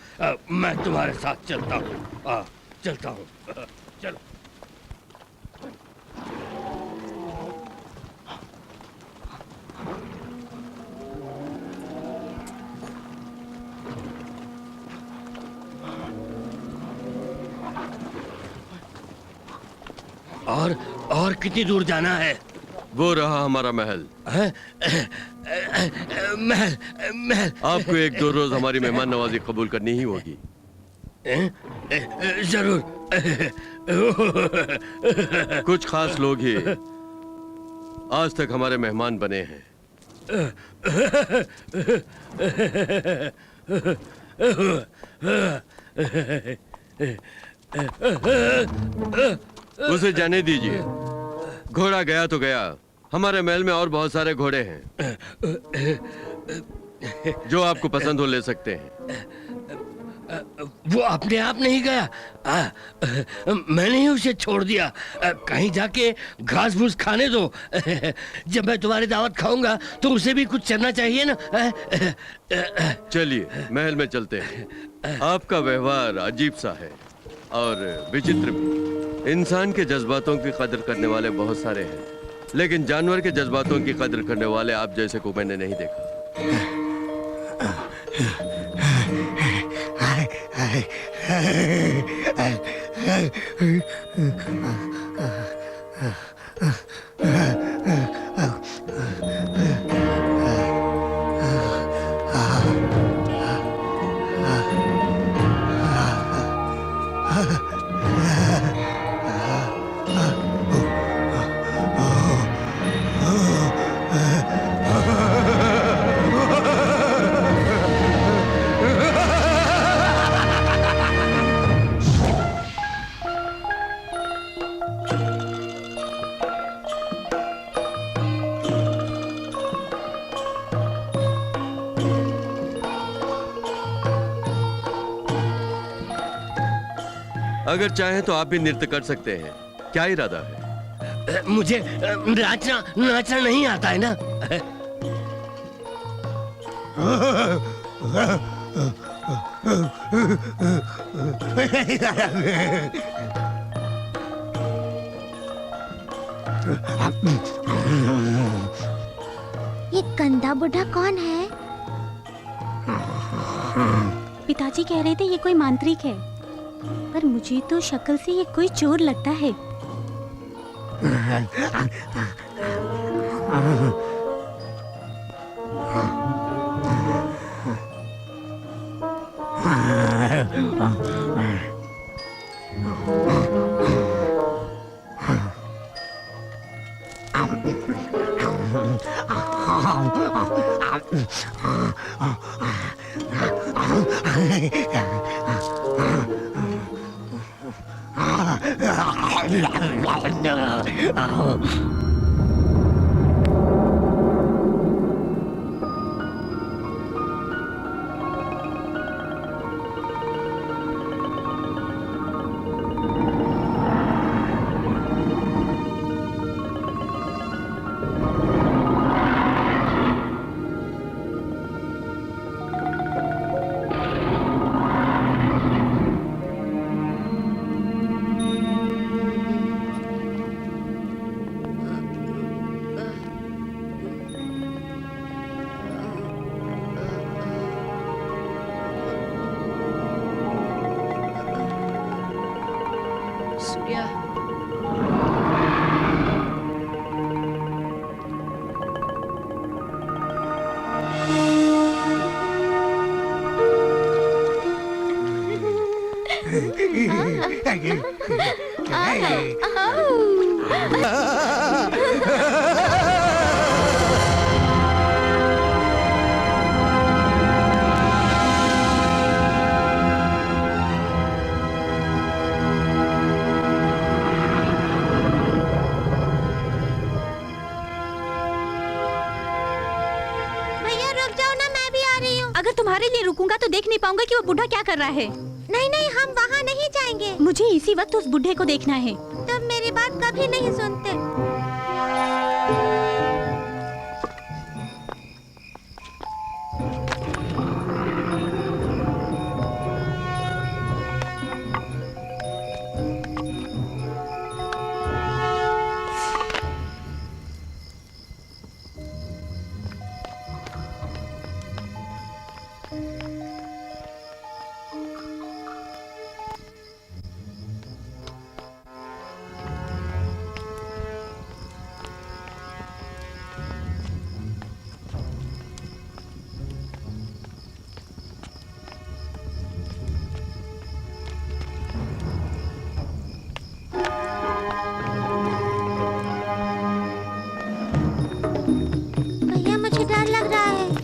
मैं तुम्हारे साथ चलता हूँ। चलता हूँ, चलो। और कितनी दूर जाना है? वो रहा हमारा महल। महल महल। आपको 1-2 रोज हमारी मेहमान नवाजी कबूल करनी ही होगी। जरूर। कुछ खास लोग ही आज तक हमारे मेहमान बने हैं। उसे जाने दीजिए, घोड़ा गया तो गया। हमारे महल में और बहुत सारे घोड़े हैं, जो आपको पसंद हो ले सकते हैं। वो अपने आप नहीं गया, मैंने ही उसे छोड़ दिया। कहीं जाके घास फूस खाने दो। जब मैं तुम्हारी दावत खाऊंगा तो उसे भी कुछ चलना चाहिए ना। चलिए महल में चलते हैं। आपका व्यवहार अजीब सा है और विचित्र भी। इंसान के जज्बातों की कदर करने वाले बहुत सारे हैं, लेकिन जानवर के जज्बातों की कदर करने वाले आप जैसे को मैंने नहीं देखा। अगर चाहे तो आप भी नृत्य कर सकते हैं। क्या इरादा है? मुझे नाचना नाचना नहीं आता है ना। ये गंदा बुढ़ा कौन है? पिताजी कह रहे थे ये कोई मांत्रिक है, पर मुझे तो शक्ल से ये कोई चोर लगता है। अगर तुम्हारे लिए रुकूंगा तो देख नहीं पाऊंगा कि वो बूढ़ा क्या कर रहा है। नहीं नहीं, हम वहाँ नहीं जाएंगे। मुझे इसी वक्त उस बूढ़े को देखना है। तुम मेरी बात कभी नहीं सुनते।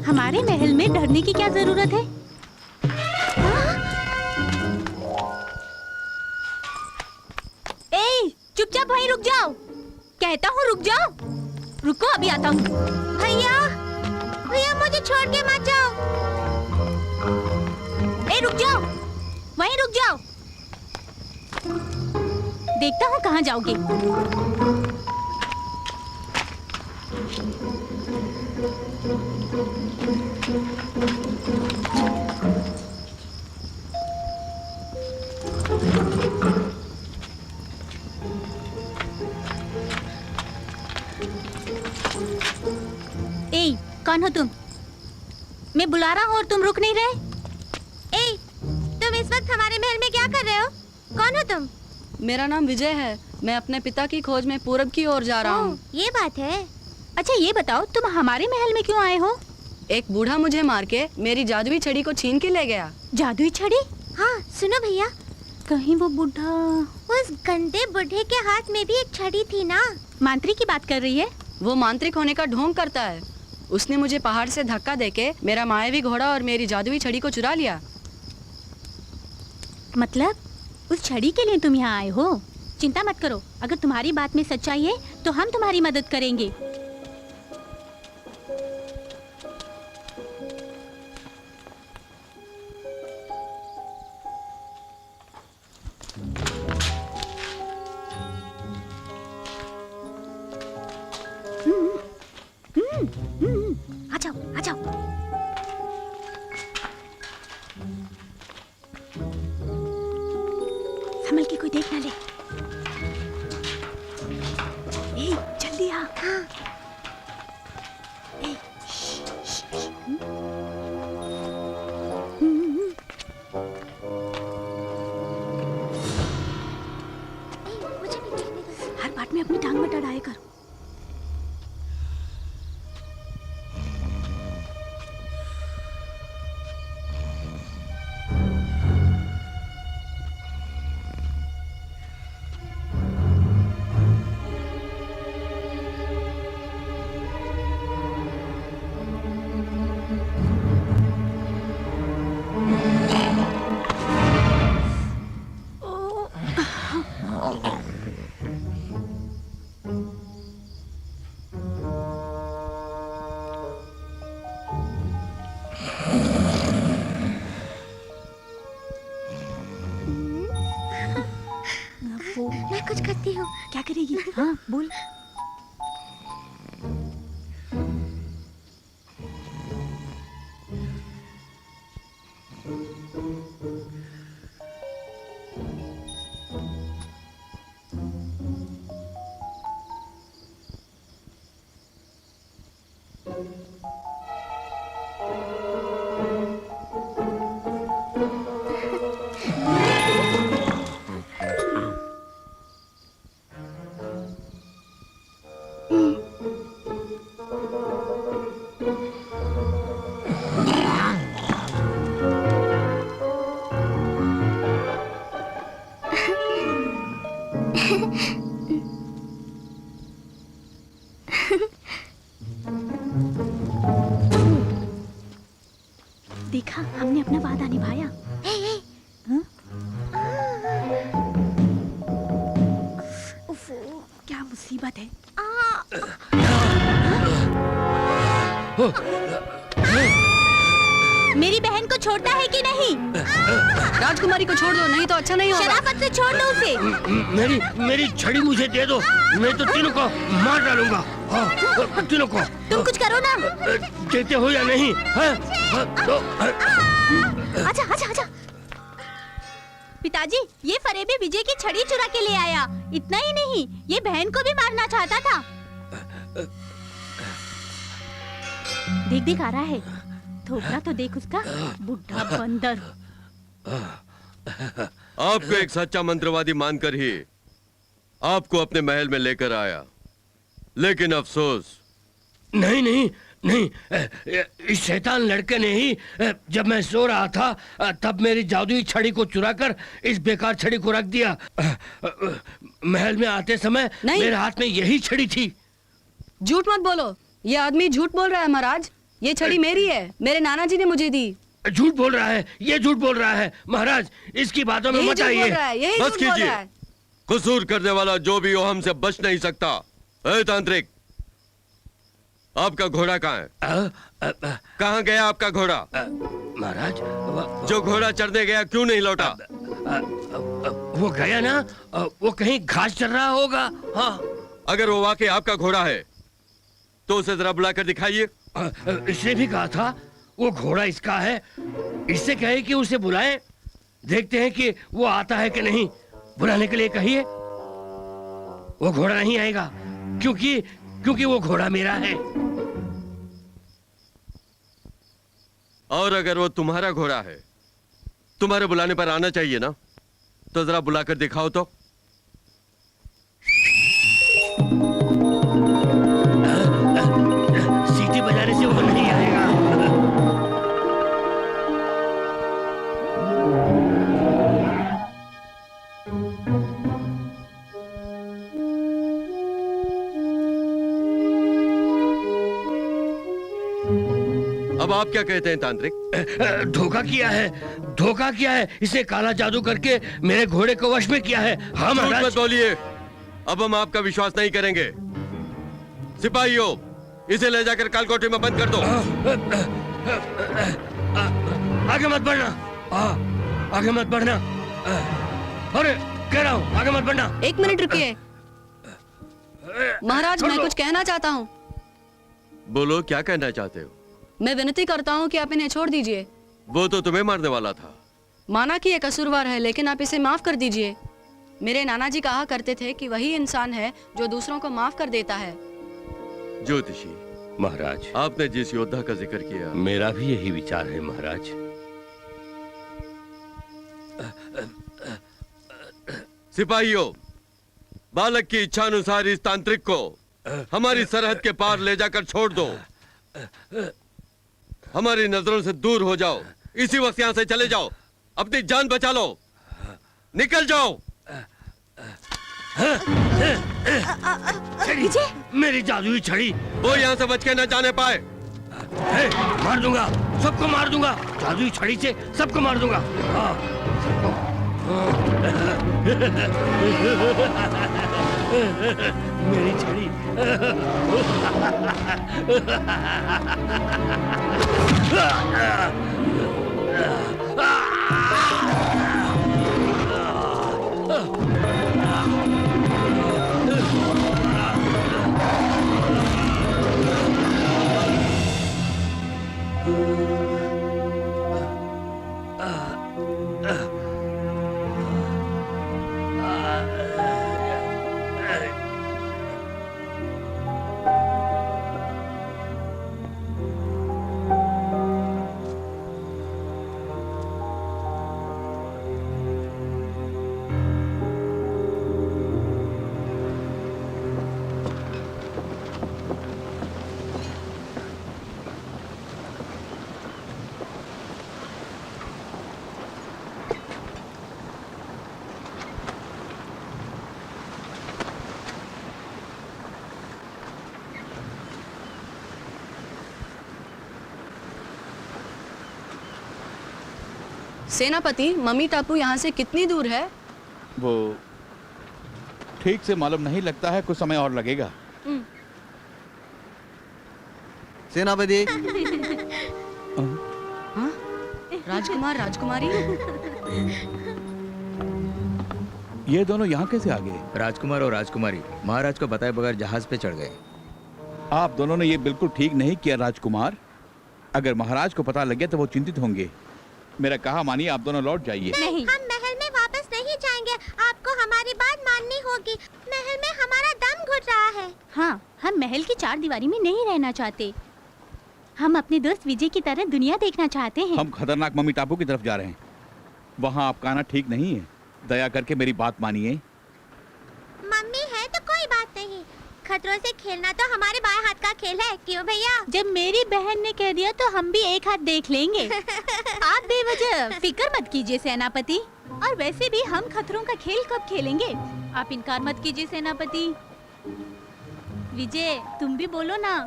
हमारे महल में डरने की क्या जरूरत है? ए, चुपचाप वहीं रुक जाओ। कहता हूँ रुक जाओ। रुको, अभी आता हूँ। भैया, भैया मुझे छोड़ के मत जाओ। ए, रुक जाओ, वहीं रुक जाओ। देखता हूँ कहाँ जाओगे। ए, कौन हो तुम? मैं बुला रहा हूँ और तुम रुक नहीं रहे। ए, तुम इस वक्त हमारे महल में क्या कर रहे हो? कौन हो तुम? मेरा नाम विजय है। मैं अपने पिता की खोज में पूरब की ओर जा रहा हूँ। ये बात है। अच्छा ये बताओ, तुम हमारे महल में क्यों आए हो? एक बूढ़ा मुझे मार के मेरी जादुई छड़ी को छीन के ले गया। जादुई छड़ी? हाँ सुनो भैया, कहीं वो बूढ़ा... उस गंदे बूढ़े के हाथ में भी एक छड़ी थी ना। मांत्रिक की बात कर रही है? वो मांत्रिक होने का ढोंग करता है। उसने मुझे पहाड़ से धक्का देके मेरा मायावी घोड़ा और मेरी जादुई छड़ी को चुरा लिया। मतलब उस छड़ी के लिए तुम यहाँ आए हो? चिंता मत करो, अगर तुम्हारी बात में सच्चाई है तो हम तुम्हारी मदद करेंगे। आ जाओ, आ जाओ। संभल के कोई देख ना ले। ए, जल्दी आ। ए, मुझे भी देखने दो। हर बात में अपनी टांग मत अड़ाया करो। मैं कुछ करती हूँ। क्या करेगी? हाँ बोल। देखा, हमने अपना वादा निभाया। हाँ? उफ, क्या मुसीबत है। मेरी बहन को छोड़ता है कि नहीं? राजकुमारी को छोड़ दो, नहीं तो अच्छा नहीं होगा। शराफत से छोड़ दो उसे। मेरी छड़ी मुझे दे दो, मैं तो तीनों को मार डालूंगा। हाँ, तीनों को। तुम कुछ करो ना। देते हो या नहीं? आजा, आजा, आजा। पिताजी, ये फरेबी विजय की छड़ी चुरा के ले आया। इतना ही नहीं, ये बहन को भी मारना चाहता था। देख देख आ रहा है। थोड़ा तो देख उसका, बुढ़ा बंदर। आपको एक सच्चा मंत्रवादी मानकर ही आपको अपने महल में लेकर आया, लेकिन अफसोस। नहीं नहीं नहीं, इस शैतान लड़के ने ही जब मैं सो रहा था तब मेरी जादुई छड़ी को चुराकर इस बेकार छड़ी को रख दिया। महल में आते समय मेरे हाथ में यही छड़ी थी। झूठ मत बोलो, ये आदमी झूठ बोल रहा है महाराज। ये छड़ी मेरी है, मेरे नाना जी ने मुझे दी। झूठ बोल रहा है, ये झूठ बोल रहा है। महाराज, इसकी बातों में मत आइए। बस कीजिए। कसूर करने वाला जो भी हो हमसे बच नहीं सकता। ए तांत्रिक, आपका घोड़ा कहाँ है? कहाँ गया आपका घोड़ा? महाराज, जो घोड़ा चढ़ने गया क्यों नहीं लौटा? वो गया ना, वो कहीं घास चर रहा होगा। हाँ, अगर वो वाकई आपका घोड़ा है तो उसे जरा बुलाकर दिखाइए। इसने भी कहा था वो घोड़ा इसका है। इससे कहे कि उसे बुलाए, देखते हैं कि वो आता है कि नहीं। बुलाने के लिए कहिए। वो घोड़ा नहीं आएगा, क्योंकि वो घोड़ा मेरा है। और अगर वो तुम्हारा घोड़ा है, तुम्हारे बुलाने पर आना चाहिए ना। तो जरा बुलाकर दिखाओ तो। सीटी बजाने से वो नहीं आएगा। अब आप क्या कहते हैं तांत्रिक? धोखा किया है, धोखा किया है। इसे काला जादू करके मेरे घोड़े को वश में किया है। हाँ झूठ महाराज। मत बोलिए, अब हम आपका विश्वास नहीं करेंगे। सिपाहियों, इसे ले जाकर कालकोठरी में बंद कर दो। आगे मत बढ़ना, आगे मत बढ़ना। अरे कह रहा हूँ आगे मत बढ़ना। एक मिनट रुकिए महाराज, मैं कुछ कहना चाहता हूँ। बोलो, क्या कहना चाहते हो? मैं विनती करता हूँ कि आप इन्हें छोड़ दीजिए। वो तो तुम्हें मारने वाला था। माना कि ये कसूरवार है, लेकिन आप इसे माफ कर दीजिए। मेरे नाना जी कहा करते थे कि वही इंसान है जो दूसरों को माफ कर देता है। ज्योतिषी महाराज, आपने जिस योद्धा का जिक्र किया, मेरा भी यही विचार है महाराज। सिपाहियों, बालक की इच्छानुसार इस तांत्रिक को हमारी सरहद के पार ले जाकर छोड़ दो। हमारी नजरों से दूर हो जाओ। इसी वक्त यहाँ से चले जाओ, अपनी जान बचा लो, निकल जाओ। छड़ी, मेरी जादुई छड़ी। वो यहाँ से बच के न जाने पाए। मार दूंगा, सबको मार दूंगा। जादुई छड़ी से सबको मार दूंगा। मेरी छड़ी। सेनापति, मम्मी टापू यहाँ से कितनी दूर है? वो ठीक से मालूम नहीं लगता है, कुछ समय और लगेगा। सेनापति। हाँ? राजकुमार, राजकुमारी, ये दोनों यहाँ कैसे आ गए? राजकुमार और राजकुमारी महाराज को बताए बगैर जहाज पे चढ़ गए। आप दोनों ने ये बिल्कुल ठीक नहीं किया राजकुमार। अगर महाराज को पता लग गया तो वो चिंतित होंगे। मेरा कहा मानिए, आप दोनों लौट जाइए। नहीं, हम महल में वापस नहीं जाएंगे। आपको हमारी बात माननी होगी। महल में हमारा दम घुट रहा है। हाँ, हम महल की चार दीवारी में नहीं रहना चाहते। हम अपने दोस्त विजय की तरह दुनिया देखना चाहते हैं। हम खतरनाक मम्मी टापू की तरफ जा रहे हैं। वहाँ आपका आना ठीक नहीं है। दया करके मेरी बात मानिए। मम्मी है तो कोई बात नहीं। खतरों से खेलना तो हमारे बाएं हाथ का खेल है, क्यों भैया? जब मेरी बहन ने कह दिया तो हम भी एक हाथ देख लेंगे। आप बेवजह फिक्र मत कीजिए सेनापति। और वैसे भी हम खतरों का खेल कब खेलेंगे? आप इनकार मत कीजिए सेनापति। विजय, तुम भी बोलो ना।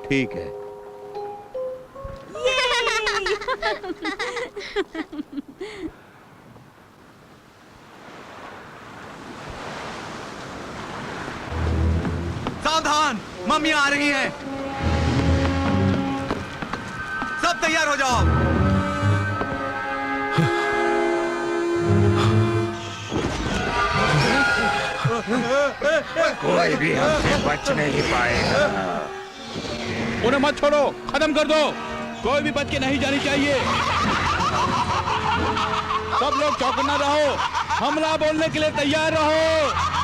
ठीक है। सावधान, मम्मी आ रही हैं। सब तैयार हो जाओ। कोई भी हमसे बच नहीं पाएगा। उन्हें मत छोड़ो, खत्म कर दो। कोई भी बच के नहीं जानी चाहिए। सब लोग चौकन्ना रहो, हमला बोलने के लिए तैयार रहो।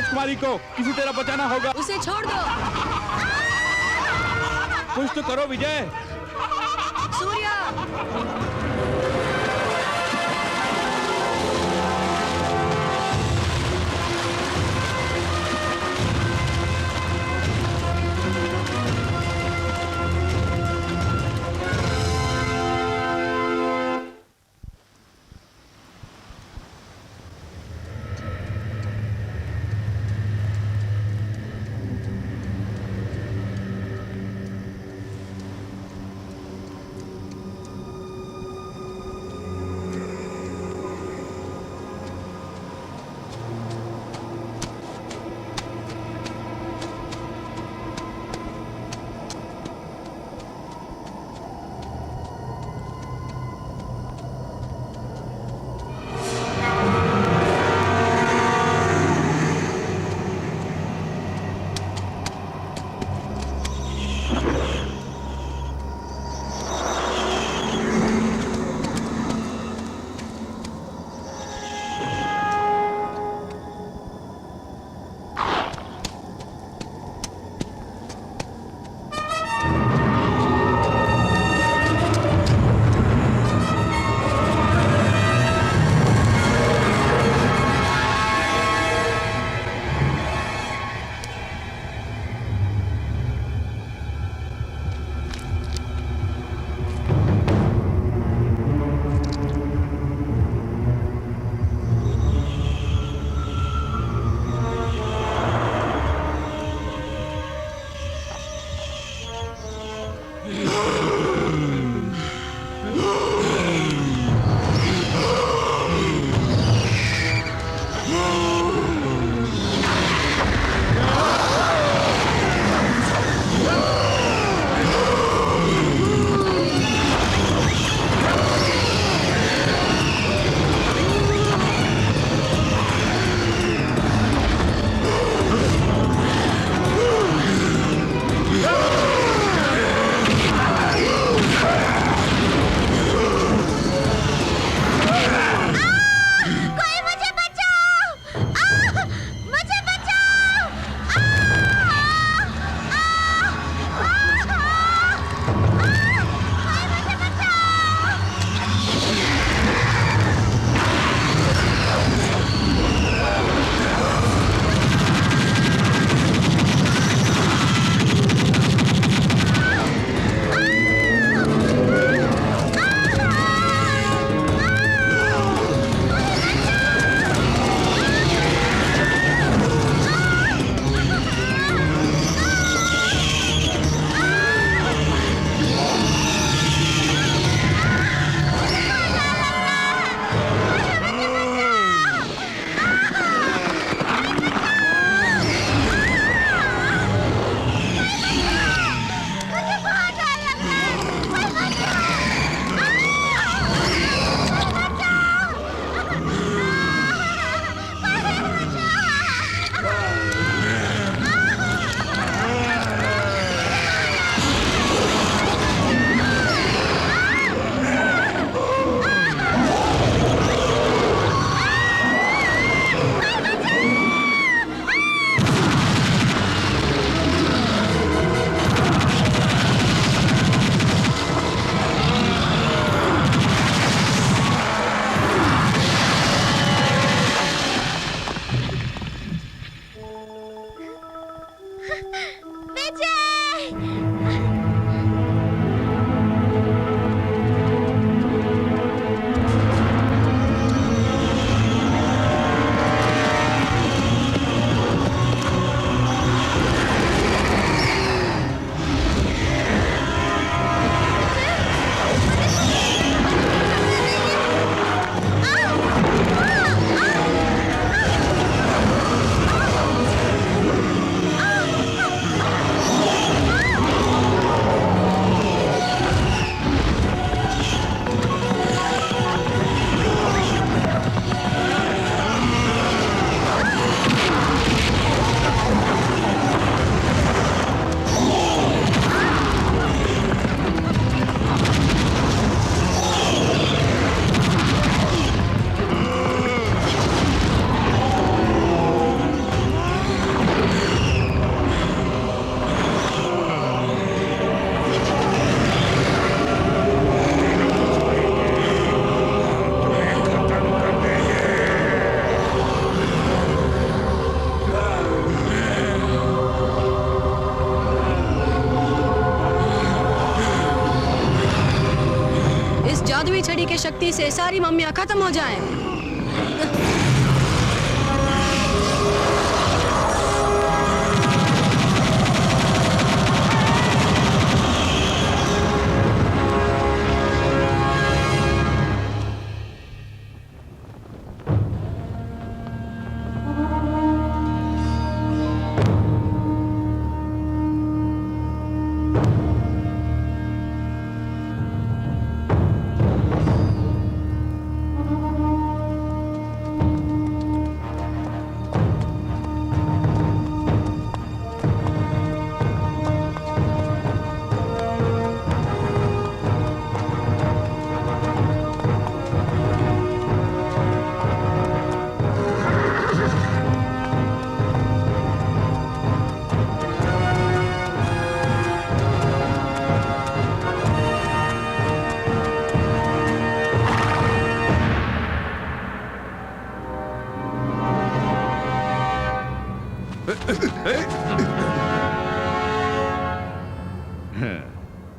राजकुमारी को किसी तरह बचाना होगा। उसे छोड़ दो। कुछ तो करो विजय। सूर्या। शक्ति से सारी मम्मियाँ खत्म हो जाएं।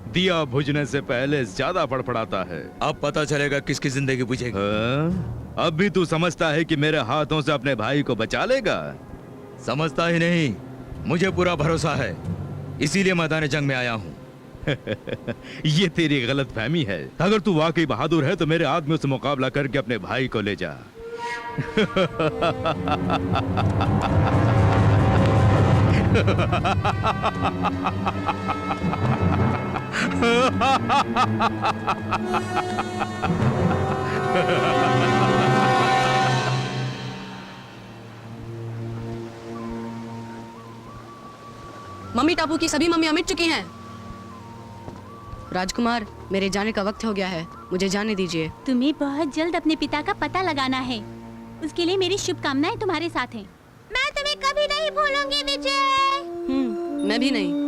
दिया बुझने से पहले ज्यादा फड़फड़ाता है। अब पता चलेगा किसकी जिंदगी बुझेगी। अब भी तू समझता है कि मेरे हाथों से अपने भाई को बचा लेगा? समझता ही नहीं, मुझे पूरा भरोसा है, इसीलिए मैदान जंग में आया हूँ। ये तेरी गलत फहमी है। अगर तू वाकई बहादुर है तो मेरे आदमियों से मुकाबला करके अपने भाई को ले जा। मम्मी टापू की सभी मम्मियाँ मिट चुकी हैं। राजकुमार, मेरे जाने का वक्त हो गया है, मुझे जाने दीजिए। तुम्हें बहुत जल्द अपने पिता का पता लगाना है, उसके लिए मेरी शुभकामनाएं तुम्हारे साथ हैं। मैं तुम्हें कभी नहीं भूलूंगी विजय। मैं भी नहीं।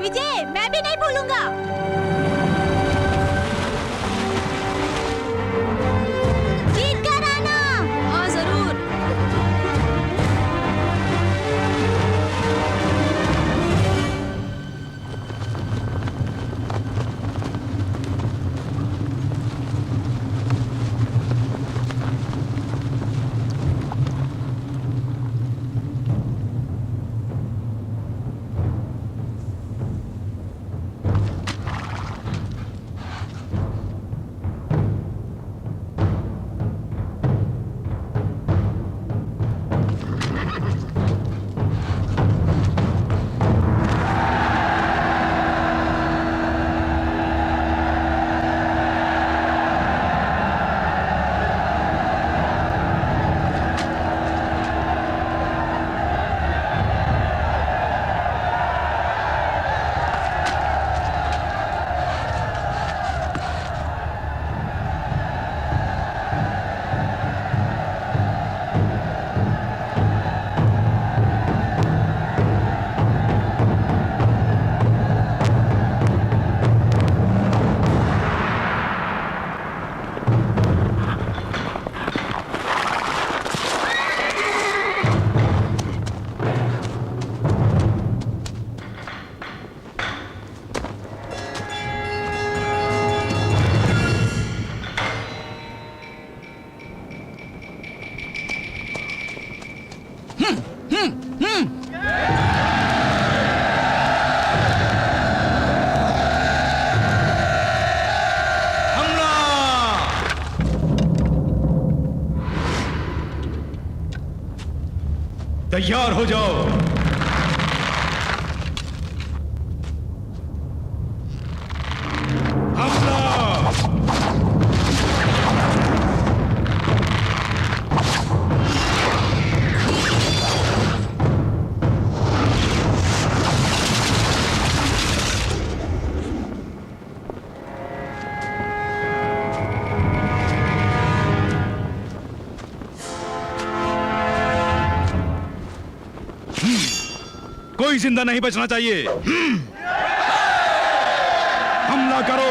विजय, मैं भी नहीं भूलूंगा। जीत कर आना। हाँ जरूर। तैयार हो जाओ। कोई जिंदा नहीं बचना चाहिए। सामना करो।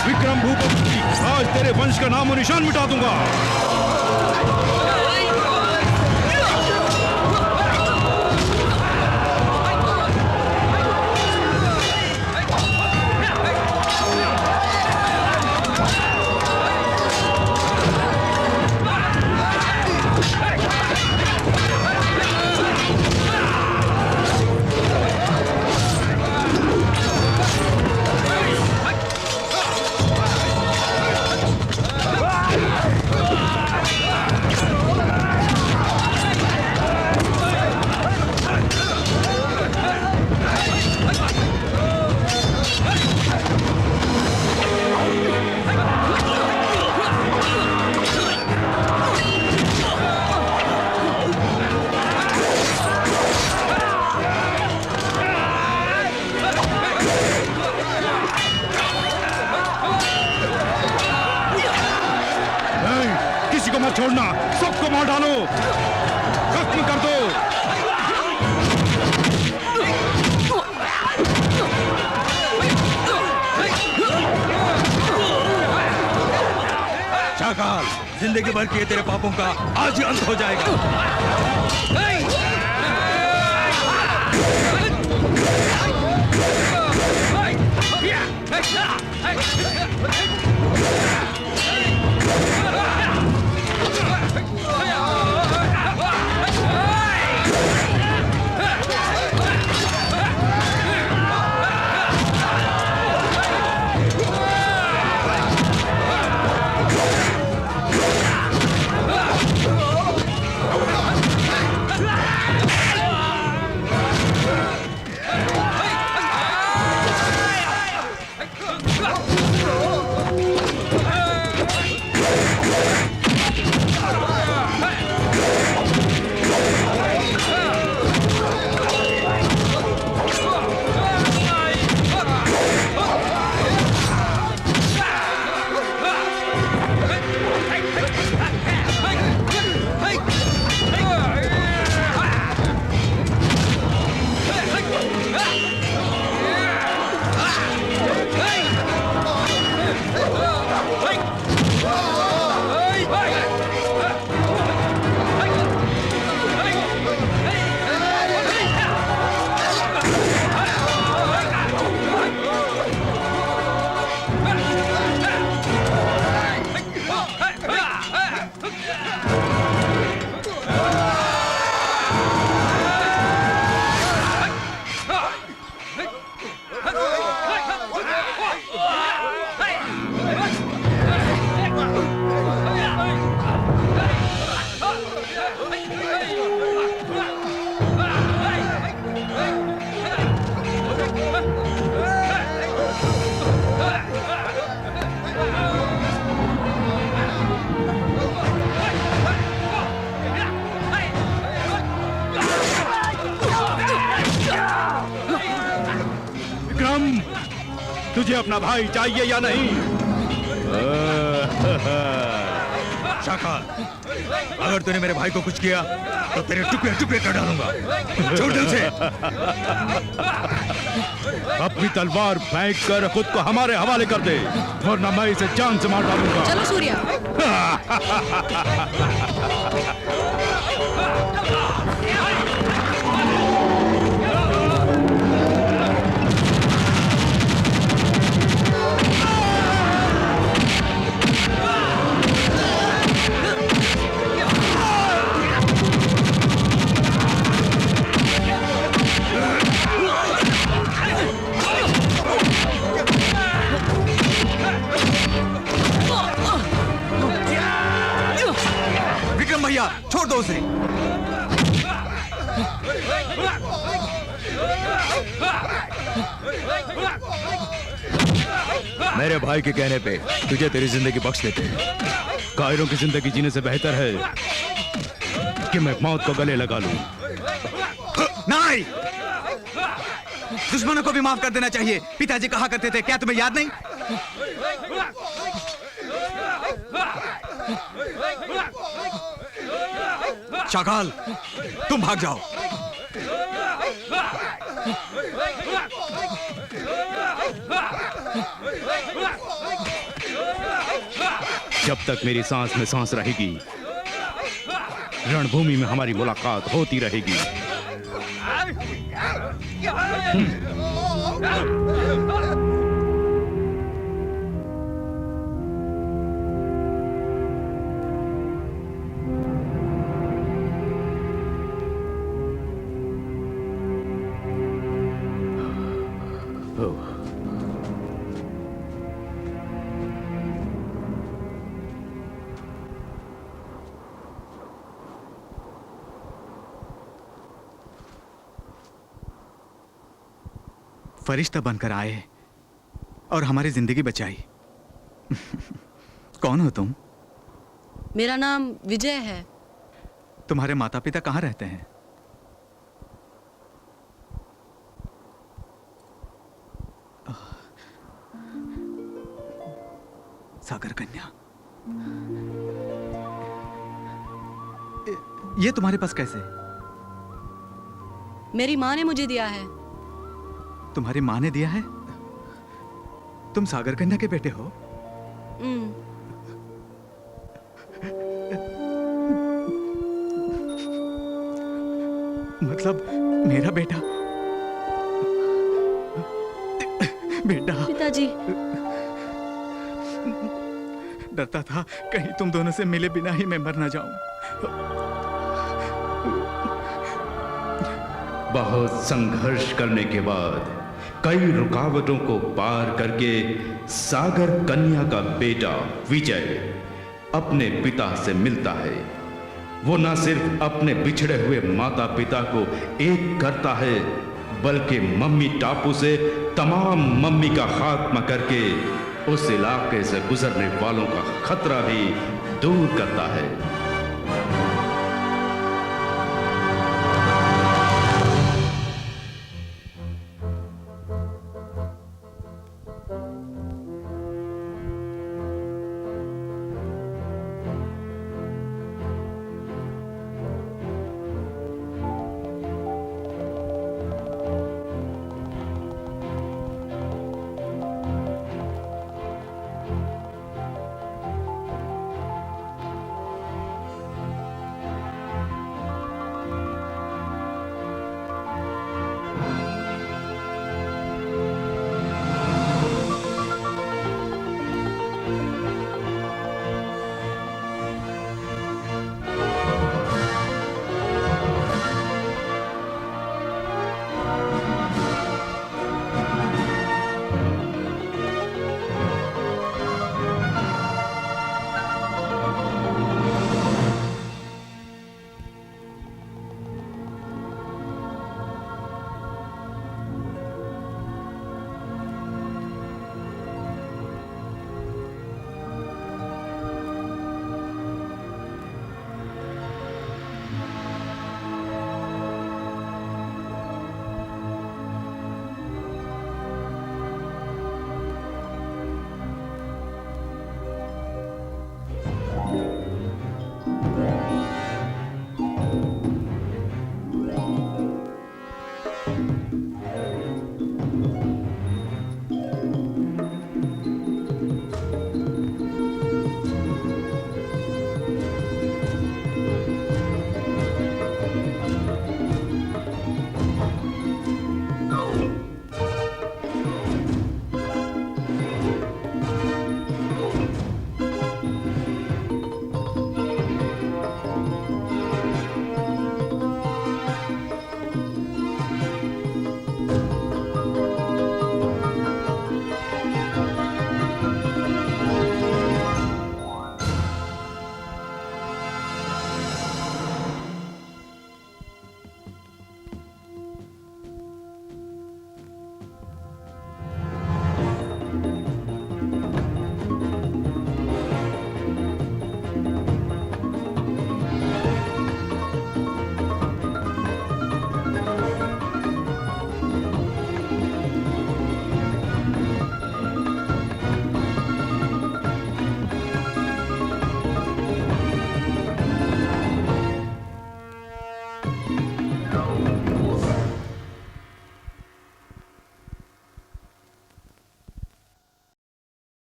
विक्रम भूपति, आज तेरे वंश का नामो निशान मिटा दूंगा। किसी को मत छोड़ना, सबको मार डालो, खत्म कर दो। शाकाल, जिंदगी भर किए तेरे पापों का आज ही अंत हो जाएगा। तुझे अपना भाई चाहिए या नहीं? शाकाल, अगर तूने मेरे भाई को कुछ किया तो तेरे टुकड़े टुकड़े कर डालूंगा। छोड़ दिल से। अपनी तलवार फेंक कर खुद को हमारे हवाले कर दे, वरना मैं इसे जान से मार डालूंगा। चलो सूर्या। छोड़ दो उसे। मेरे भाई के कहने पे तुझे तेरी जिंदगी बख्श देते हैं। कायरों की जिंदगी जीने से बेहतर है कि मैं मौत को गले लगा लूं। नहीं, दुश्मनों को भी माफ कर देना चाहिए। पिताजी कहा करते थे, क्या तुम्हें याद नहीं? शाकाल, तुम भाग जाओ। जब तक मेरी सांस में सांस रहेगी, रणभूमि में हमारी मुलाकात होती रहेगी। फरिश्ता बनकर आए और हमारी जिंदगी बचाई। कौन हो तुम? मेरा नाम विजय है। तुम्हारे माता पिता कहाँ रहते हैं? सागर कन्या, ये तुम्हारे पास कैसे? मेरी माँ ने मुझे दिया है। तुम्हारी माँ ने दिया है? तुम सागर कन्या के बेटे हो? मतलब मेरा बेटा? बेटा, पिताजी। डरता था कहीं तुम दोनों से मिले बिना ही मैं मर ना जाऊं। बहुत संघर्ष करने के बाद, कई रुकावटों को पार करके सागर कन्या का बेटा विजय अपने पिता से मिलता है। वो न सिर्फ अपने बिछड़े हुए माता पिता को एक करता है, बल्कि मम्मी टापू से तमाम मम्मी का खात्मा करके उस इलाके से गुजरने वालों का खतरा भी दूर करता है।